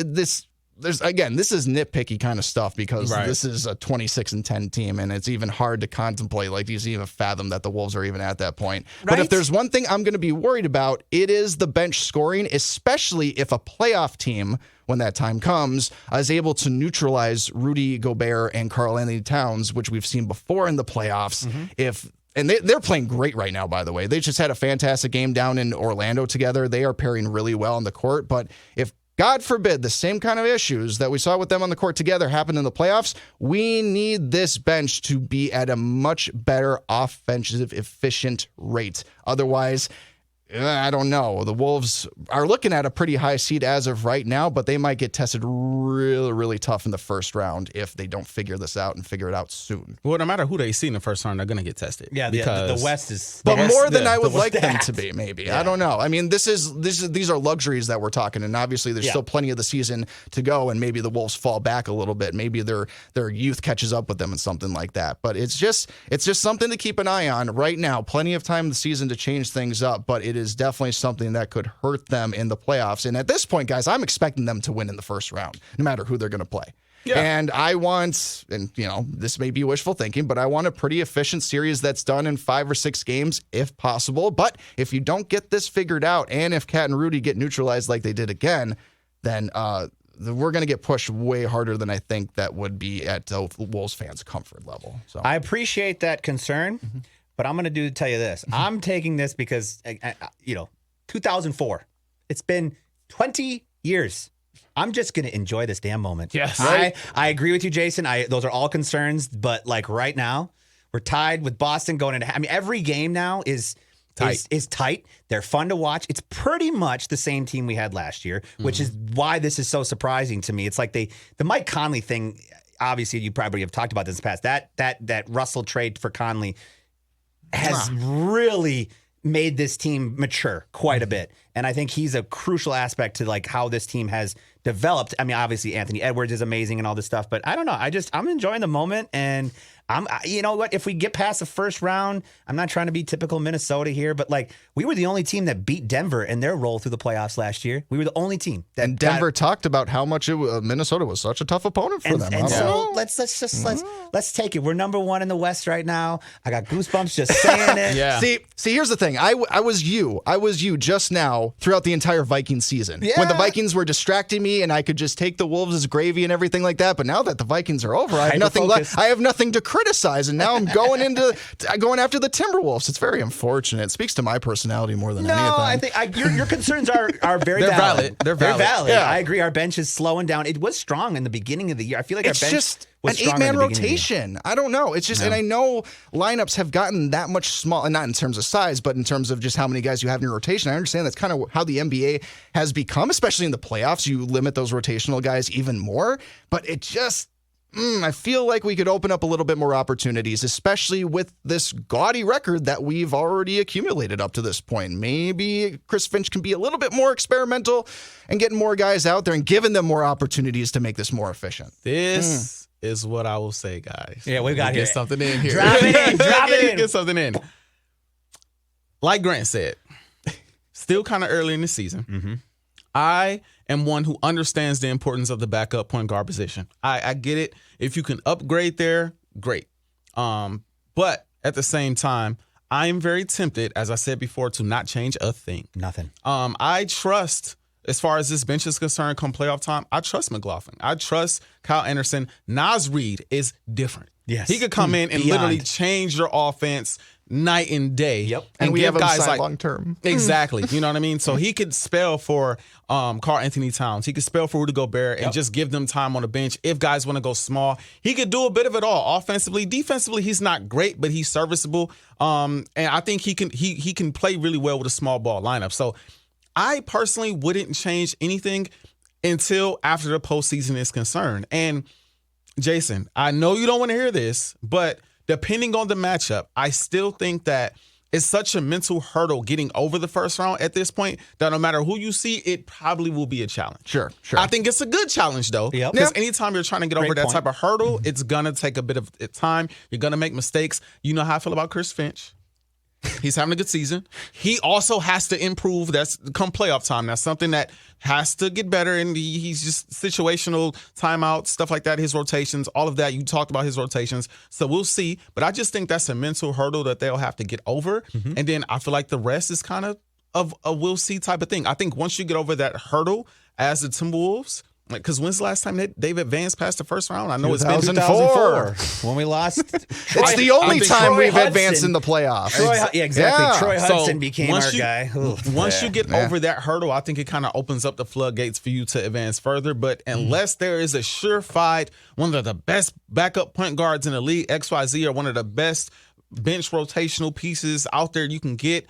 is nitpicky kind of stuff because this is a 26-10 team, and it's even hard to contemplate. Like, you even fathom that the Wolves are even at that point. Right? But if there's one thing I'm going to be worried about, it is the bench scoring, especially if a playoff team, when that time comes, is able to neutralize Rudy Gobert and Karl-Anthony Towns, which we've seen before in the playoffs. And they're playing great right now, by the way. They just had a fantastic game down in Orlando together. They are pairing really well on the court. But if, God forbid, the same kind of issues that we saw with them on the court together happen in the playoffs, we need this bench to be at a much better offensive efficient rate. Otherwise, I don't know. The Wolves are looking at a pretty high seed as of right now, but they might get tested really, really tough in the first round if they don't figure this out and figure it out soon. Well, no matter who they see in the first round, they're going to get tested. Yeah, the West is... But more than I would like them to be, maybe. Yeah. I don't know. I mean, these are luxuries that we're talking, and obviously there's still plenty of the season to go, and maybe the Wolves fall back a little bit. Maybe their youth catches up with them and something like that. But it's just something to keep an eye on right now. Plenty of time in the season to change things up, but it is definitely something that could hurt them in the playoffs. And at this point, guys, I'm expecting them to win in the first round, no matter who they're going to play. Yeah. And I want, and this may be wishful thinking, but I want a pretty efficient series that's done in 5 or 6 games if possible. But if you don't get this figured out, and if Cat and Rudy get neutralized like they did again, then we're going to get pushed way harder than I think that would be at Wolves fans' comfort level. So I appreciate that concern. But I'm going to tell you this. I'm taking this because, 2004. It's been 20 years. I'm just going to enjoy this damn moment. Yes. I agree with you, Jason. Those are all concerns. But, right now, we're tied with Boston going into... I mean, every game now is tight. They're fun to watch. It's pretty much the same team we had last year, which is why this is so surprising to me. It's like the Mike Conley thing, obviously, you probably have talked about this in the past. That Russell trade for Conley has really made this team mature quite a bit. And I think he's a crucial aspect to how this team has developed. I mean, obviously Anthony Edwards is amazing and all this stuff, but I don't know. I'm enjoying the moment, and you know what? If we get past the first round, I'm not trying to be typical Minnesota here, but we were the only team that beat Denver in their roll through the playoffs last year. We were the only team. And Denver talked about how much Minnesota was such a tough opponent for them. And so let's take it. We're number 1 in the West right now. I got goosebumps just saying it. Yeah. See, here's the thing. I was you just now throughout the entire Vikings season. Yeah. When the Vikings were distracting me and I could just take the Wolves as gravy and everything like that. But now that the Vikings are over, I have nothing left. I have nothing to criticize, and now I'm going after the Timberwolves. It's very unfortunate. It speaks to my personality more than anything. No, I think your concerns are very valid. They're valid. Yeah. I agree. Our bench is slowing down. It was strong in the beginning of the year. I feel like it's our bench just was an 8-man rotation. I don't know. It's just, and I know lineups have gotten that much small, and not in terms of size, but in terms of just how many guys you have in your rotation. I understand that's kind of how the NBA has become, especially in the playoffs. You limit those rotational guys even more, but it just, I feel like we could open up a little bit more opportunities, especially with this gaudy record that we've already accumulated up to this point. Maybe Chris Finch can be a little bit more experimental and getting more guys out there and giving them more opportunities to make this more efficient. This is what I will say, guys. Yeah, we got get something in here. Drop it in. Get something in. Like Grant said, still kind of early in the season. Mm-hmm. I am one who understands the importance of the backup point guard position. I get it. If you can upgrade there, great. But at the same time, I am very tempted, as I said before, to not change a thing. Nothing. I trust, as far as this bench is concerned, come playoff time, I trust McLaughlin. I trust Kyle Anderson. Naz Reid is different. Yes. He could come in and literally change your offense night and day. Yep. And we have guys long term. Exactly. You know what I mean? So he could spell for Karl-Anthony Towns. He could spell for Rudy Gobert and just give them time on the bench. If guys want to go small, he could do a bit of it all. Offensively, defensively, he's not great, but he's serviceable. And I think he can play really well with a small ball lineup. So I personally wouldn't change anything until after the postseason is concerned. And Jason, I know you don't want to hear this, but depending on the matchup, I still think that it's such a mental hurdle getting over the first round at this point that no matter who you see, it probably will be a challenge. Sure. I think it's a good challenge, though. Yep. Because anytime you're trying to get over that type of hurdle, it's going to take a bit of time. You're going to make mistakes. You know how I feel about Chris Finch. He's having a good season. He also has to improve. That's come playoff time. That's something that has to get better. And he's just situational timeouts, stuff like that, his rotations, all of that. You talked about his rotations. So we'll see. But I just think that's a mental hurdle that they'll have to get over. And then I feel like the rest is kind of a we'll see type of thing. I think once you get over that hurdle as the Timberwolves, because when's the last time they've advanced past the first round? I know it's been 2004 when we lost. It's the only time we've advanced in the playoffs. Exactly. Troy Hudson So became our guy. Once you get over that hurdle, I think it kind of opens up the floodgates for you to advance further. But unless there is a surefire, one of the best backup point guards in the league, XYZ, or one of the best bench rotational pieces out there you can get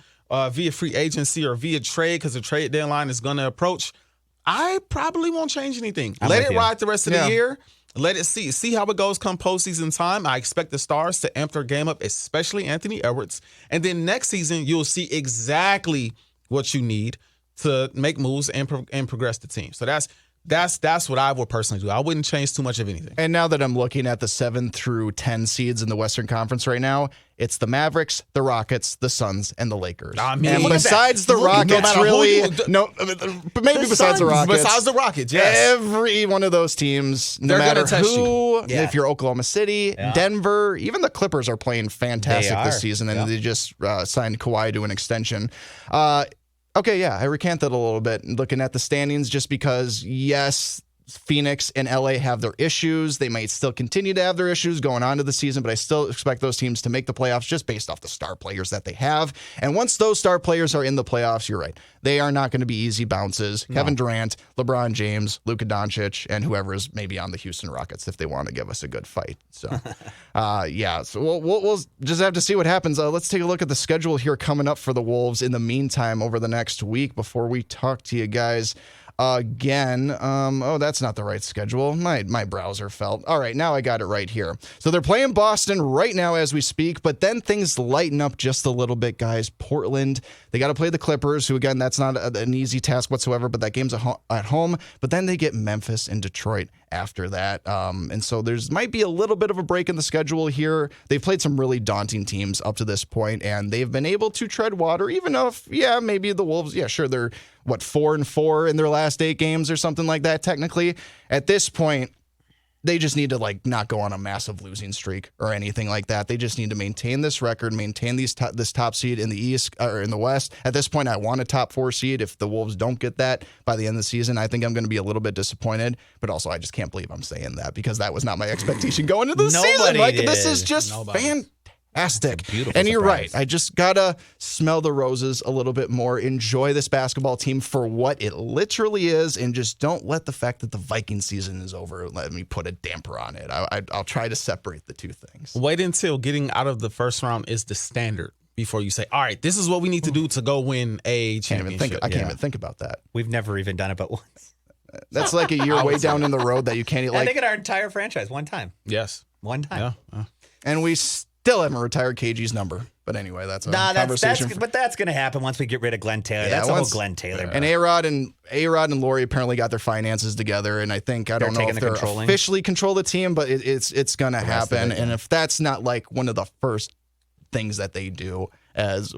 via free agency or via trade, because the trade deadline is going to approach, I probably won't change anything. Let it ride the rest of the year. Let it see how it goes come postseason time. I expect the Stars to amp their game up, especially Anthony Edwards. And then next season, you'll see exactly what you need to make moves and progress the team. So that's what I would personally do. I wouldn't change too much of anything. And now that I'm looking at the 7 through 10 seeds in the Western Conference right now, it's the Mavericks, the Rockets, the Suns, and the Lakers. I mean, and look at besides that. the Rockets, maybe besides Suns, the Rockets. Besides the Rockets, yes. Every one of those teams, no They're matter gonna test who, you. Yeah. if you're Oklahoma City, Denver, even the Clippers are playing fantastic this season, and they just signed Kawhi to an extension. Okay, yeah, I recant that a little bit, looking at the standings, just because, yes, Phoenix and LA have their issues. They might still continue to have their issues going on to the season, but I still expect those teams to make the playoffs just based off the star players that they have. And once those star players are in the playoffs, you're right. They are not going to be easy bounces. No. Kevin Durant, LeBron James, Luka Doncic, and whoever is maybe on the Houston Rockets if they want to give us a good fight. So, so we'll just have to see what happens. Let's take a look at the schedule here coming up for the Wolves in the meantime over the next week before we talk to you guys again. That's not the right schedule. My browser fell. All right, now I got it right here. So they're playing Boston right now as we speak, but then things lighten up just a little bit, guys. Portland, they got to play the Clippers, who again, that's not an easy task whatsoever, but that game's at home. But then they get Memphis and Detroit after that. And so there's might be a little bit of a break in the schedule here. They've played some really daunting teams up to this point, and they've been able to tread water, even if, maybe the Wolves, sure, they're 4-4 in their last 8 games or something like that. Technically, at this point, they just need to not go on a massive losing streak or anything like that. They just need to maintain this record, maintain this top seed in the East or in the West. At this point, I want a top 4 seed. If the Wolves don't get that by the end of the season, I think I'm going to be a little bit disappointed. But also, I just can't believe I'm saying that, because that was not my expectation going into the season. This is just fantastic. And you're right. I just gotta smell the roses a little bit more. Enjoy this basketball team for what it literally is, and just don't let the fact that the Viking season is over let me put a damper on it. I'll try to separate the two things. Wait until getting out of the first round is the standard before you say, all right, this is what we need to do to go win a championship. I can't even think about that. We've never even done it but once. That's like a year way down in the road that you can't. I think in our entire franchise, one time. Yes. One time. Yeah. And we still haven't retired KG's number. But anyway, that's a conversation. But that's going to happen once we get rid of Glenn Taylor. That's a whole Glenn Taylor. And A-Rod and Laurie apparently got their finances together. And I think, I don't know if they're officially control the team, but it's going to happen. And if that's not one of the first things that they do as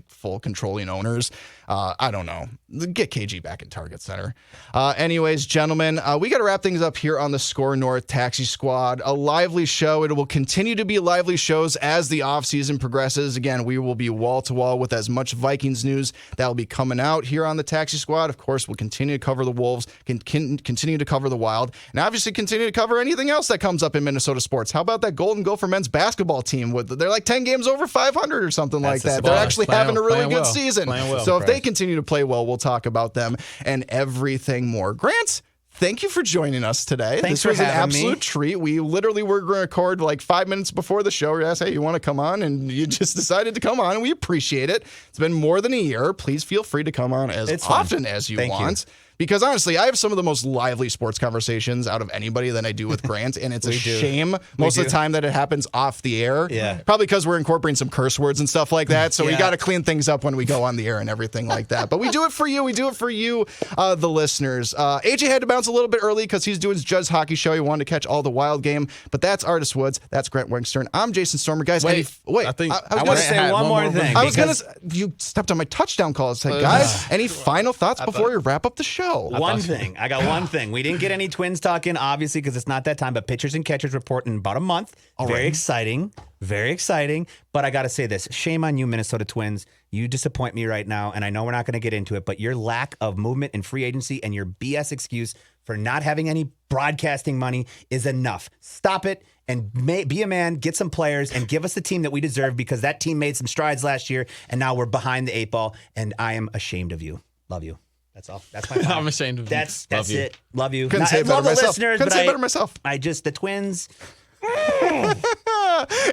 full controlling owners, I don't know. Get KG back in Target Center. Anyways, gentlemen, we got to wrap things up here on the SKOR North Taxi Squad. A lively show. It will continue to be lively shows as the offseason progresses. Again, we will be wall to wall with as much Vikings news that will be coming out here on the Taxi Squad. Of course, we'll continue to cover the Wolves, continue to cover the Wild, and obviously continue to cover anything else that comes up in Minnesota sports. How about that Golden Gopher men's basketball team? They're 10 games over 500 or something like that. They're actually having a really good season. So if they continue to play well, we'll talk about them and everything more. Grant, thank you for joining us today. Thanks this was for an having absolute me. treat. We literally were going to record 5 minutes before the show. We asked, hey, you want to come on? And you just decided to come on, and we appreciate it. It's been more than a year. Please feel free to come on as often as you want. because honestly, I have some of the most lively sports conversations out of anybody than I do with Grant, and it's a shame most of the time that it happens off the air. Yeah. Probably because we're incorporating some curse words and stuff like that, so we got to clean things up when we go on the air and everything like that. But we do it for you. We do it for you, the listeners. AJ had to bounce a little bit early because he's doing his Judd's Hockey Show. He wanted to catch all the Wild game, but that's Artis Woods. That's Grant Wenkstern. I'm Jason Stormer. Guys, wait. I want to say one more thing. I was going to, you stepped on my touchdown call. It's like, guys, any final thoughts before we wrap up the show? One thing. I got one thing. We didn't get any Twins talk in, obviously, because it's not that time, but pitchers and catchers report in about a month. Very exciting. Very exciting. But I got to say this. Shame on you, Minnesota Twins. You disappoint me right now, and I know we're not going to get into it, but your lack of movement in free agency and your BS excuse for not having any broadcasting money is enough. Stop it and be a man, get some players, and give us the team that we deserve, because that team made some strides last year, and now we're behind the 8 ball, and I am ashamed of you. Love you. That's all. That's my point. I'm ashamed of you. That's it. Love you. Couldn't say it better myself. Couldn't say it better myself. The Twins.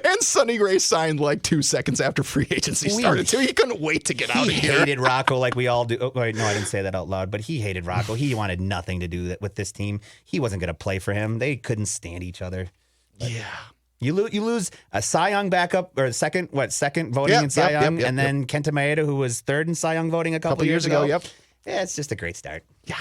And Sonny Gray signed like 2 seconds after free agency started, too. He couldn't wait to get out of here. He hated Rocco like we all do. Oh, wait, no, I didn't say that out loud, but he hated Rocco. He wanted nothing to do with this team. He wasn't going to play for him. They couldn't stand each other. But you lose a Cy Young backup, or second voting in Cy Young, and then Kenta Maeda, who was third in Cy Young voting a couple years ago. Yep. Yeah, it's just a great start. Yeah.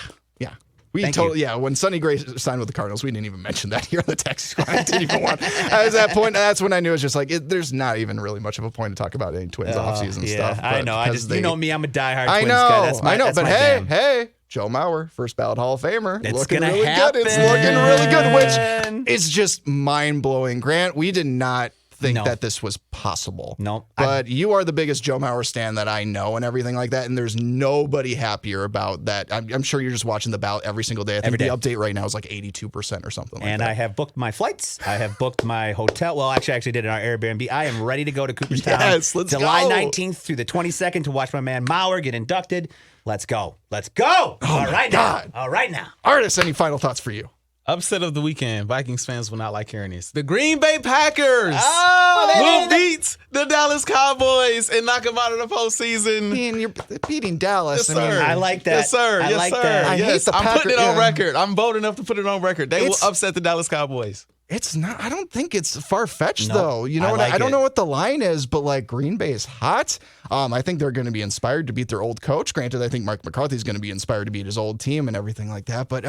When Sonny Gray signed with the Cardinals, we didn't even mention that here on the Taxi Squad. I didn't even want. At that point, that's when I knew it was just like there's not even really much of a point to talk about any Twins offseason stuff. I know. You know me, I'm a diehard Twins guy. I know. But hey, Joe Mauer, first ballot Hall of Famer, it's looking gonna really happen. good. It's looking really good, which is just mind blowing. Grant, we did not think that this was possible. No. But you are the biggest Joe Mauer stan that I know and everything like that, and there's nobody happier about that. I'm sure you're just watching the ballot every single day. I think the update right now is like 82% or something like that. And I have booked my flights. I have booked my hotel. Well, actually, I did it on our Airbnb. I am ready to go to Cooperstown July 19th through the 22nd to watch my man Mauer get inducted. Let's go. All right now. Artis, any final thoughts for you? Upset of the weekend. Vikings fans will not like hearing this. The Green Bay Packers will beat the Dallas Cowboys and knock them out of the postseason. You're beating Dallas. Yes, sir. I like that. Yes, sir. I like that. I hate the Packers. I'm putting it on record. I'm bold enough to put it on record. They will upset the Dallas Cowboys. It's not. I don't think it's far-fetched, though. You know, I don't know what the line is, but like Green Bay is hot. I think they're going to be inspired to beat their old coach. Granted, I think Mike McCarthy's going to be inspired to beat his old team and everything like that. But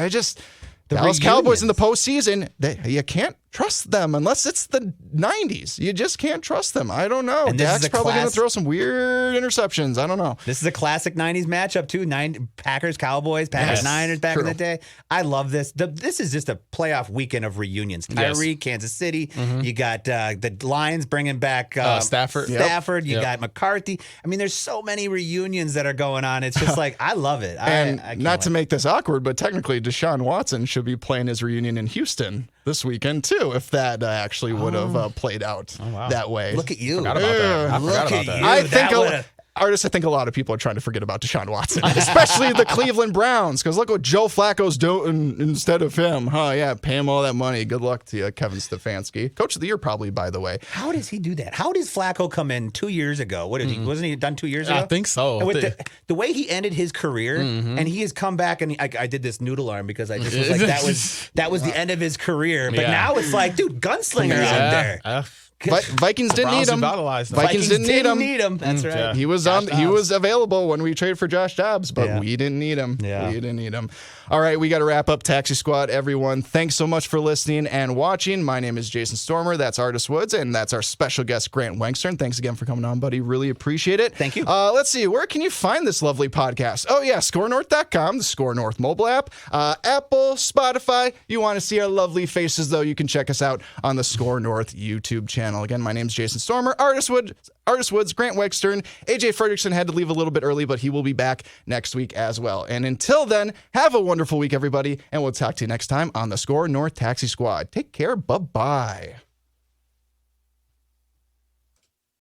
Dallas Cowboys in the postseason, you can't trust them unless it's the 90s. You just can't trust them. I don't know. Dak's probably going to throw some weird interceptions. I don't know. This is a classic 90s matchup, too. Packers, Cowboys, Packers, Niners back in the day. I love this. This is just a playoff weekend of reunions. Tyreek, Kansas City. You got the Lions bringing back Stafford. You got McCarthy. I mean, there's so many reunions that are going on. It's just like, I love it. And not to make this awkward, but technically Deshaun Watson should be playing his reunion in Houston this weekend, too, if that actually would have played out that way. Look at you. I forgot about that. I think a lot of people are trying to forget about Deshaun Watson, especially the Cleveland Browns, because look what Joe Flacco's doing instead of him. Pay him all that money. Good luck to you, Kevin Stefanski. Coach of the year, probably, by the way. How does he do that? How does Flacco come in 2 years ago? Wasn't he done 2 years ago? I think so. With the way he ended his career, and he has come back, and I did this noodle arm because I just was like, that was the end of his career. But now it's like, dude, gunslinger out there. Vikings didn't need him. Vikings didn't need him. That's right. He was available when we traded for Josh Dobbs, but we didn't need him. Yeah. We didn't need him. All right, we got to wrap up Taxi Squad, everyone. Thanks so much for listening and watching. My name is Jason Stormer. That's Artis Woods, and that's our special guest, Grant Wenkstern. Thanks again for coming on, buddy. Really appreciate it. Thank you. Let's see. Where can you find this lovely podcast? Oh, yeah, SKORNorth.com, the SKOR North mobile app, Apple, Spotify. You want to see our lovely faces, though, you can check us out on the SKOR North YouTube channel. Again, my name's Jason Stormer. Artis Woods, Grant Wenkstern. AJ Fredrickson had to leave a little bit early, but he will be back next week as well. And until then, have a wonderful week, everybody, and we'll talk to you next time on the SKOR North Taxi Squad. Take care. Bye-bye.